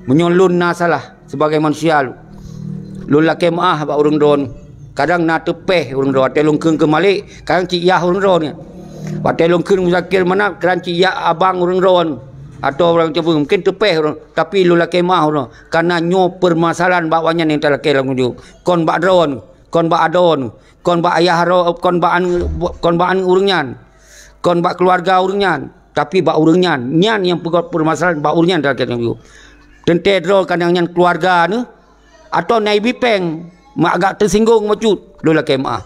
menyolun na salah sebagai manusia lu laki maah bak urang don kadang na tepeh urang don telung keung ke malik kadang cik yah urang don bak telung keung muzakir mana kadang cik yah abang urang don atau orang coba mungkin tepeh urang tapi lu laki maah urang karena nyo permasalahan bak wanyan yang talaki lagu dia kon bak don kon bak adon kon bak ayah ro kon bak urangnya kon bak keluarga urangnya tapi bak urangnya nyan yang permasalahan bak urangnya talaki lagu dia tente dro kadang yang keluarga ni atau naik bipeng mak agak tersinggung macut lu lah kemah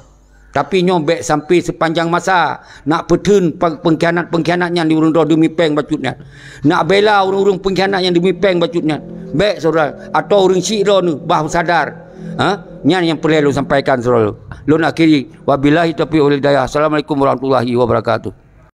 tapi nyobek sampai sepanjang masa nak petun pengkhianat-pengkhianatnya di urang demi peng bacutnya nak bela urang-urang pengkhianat yang demi peng bacutnya baik saudara atau urang syik ro ni bah sadar nyan yang perlu lu sampaikan saudara lu nak akhiri wabillahi taufiq wal hidayah. Assalamualaikum warahmatullahi wabarakatuh.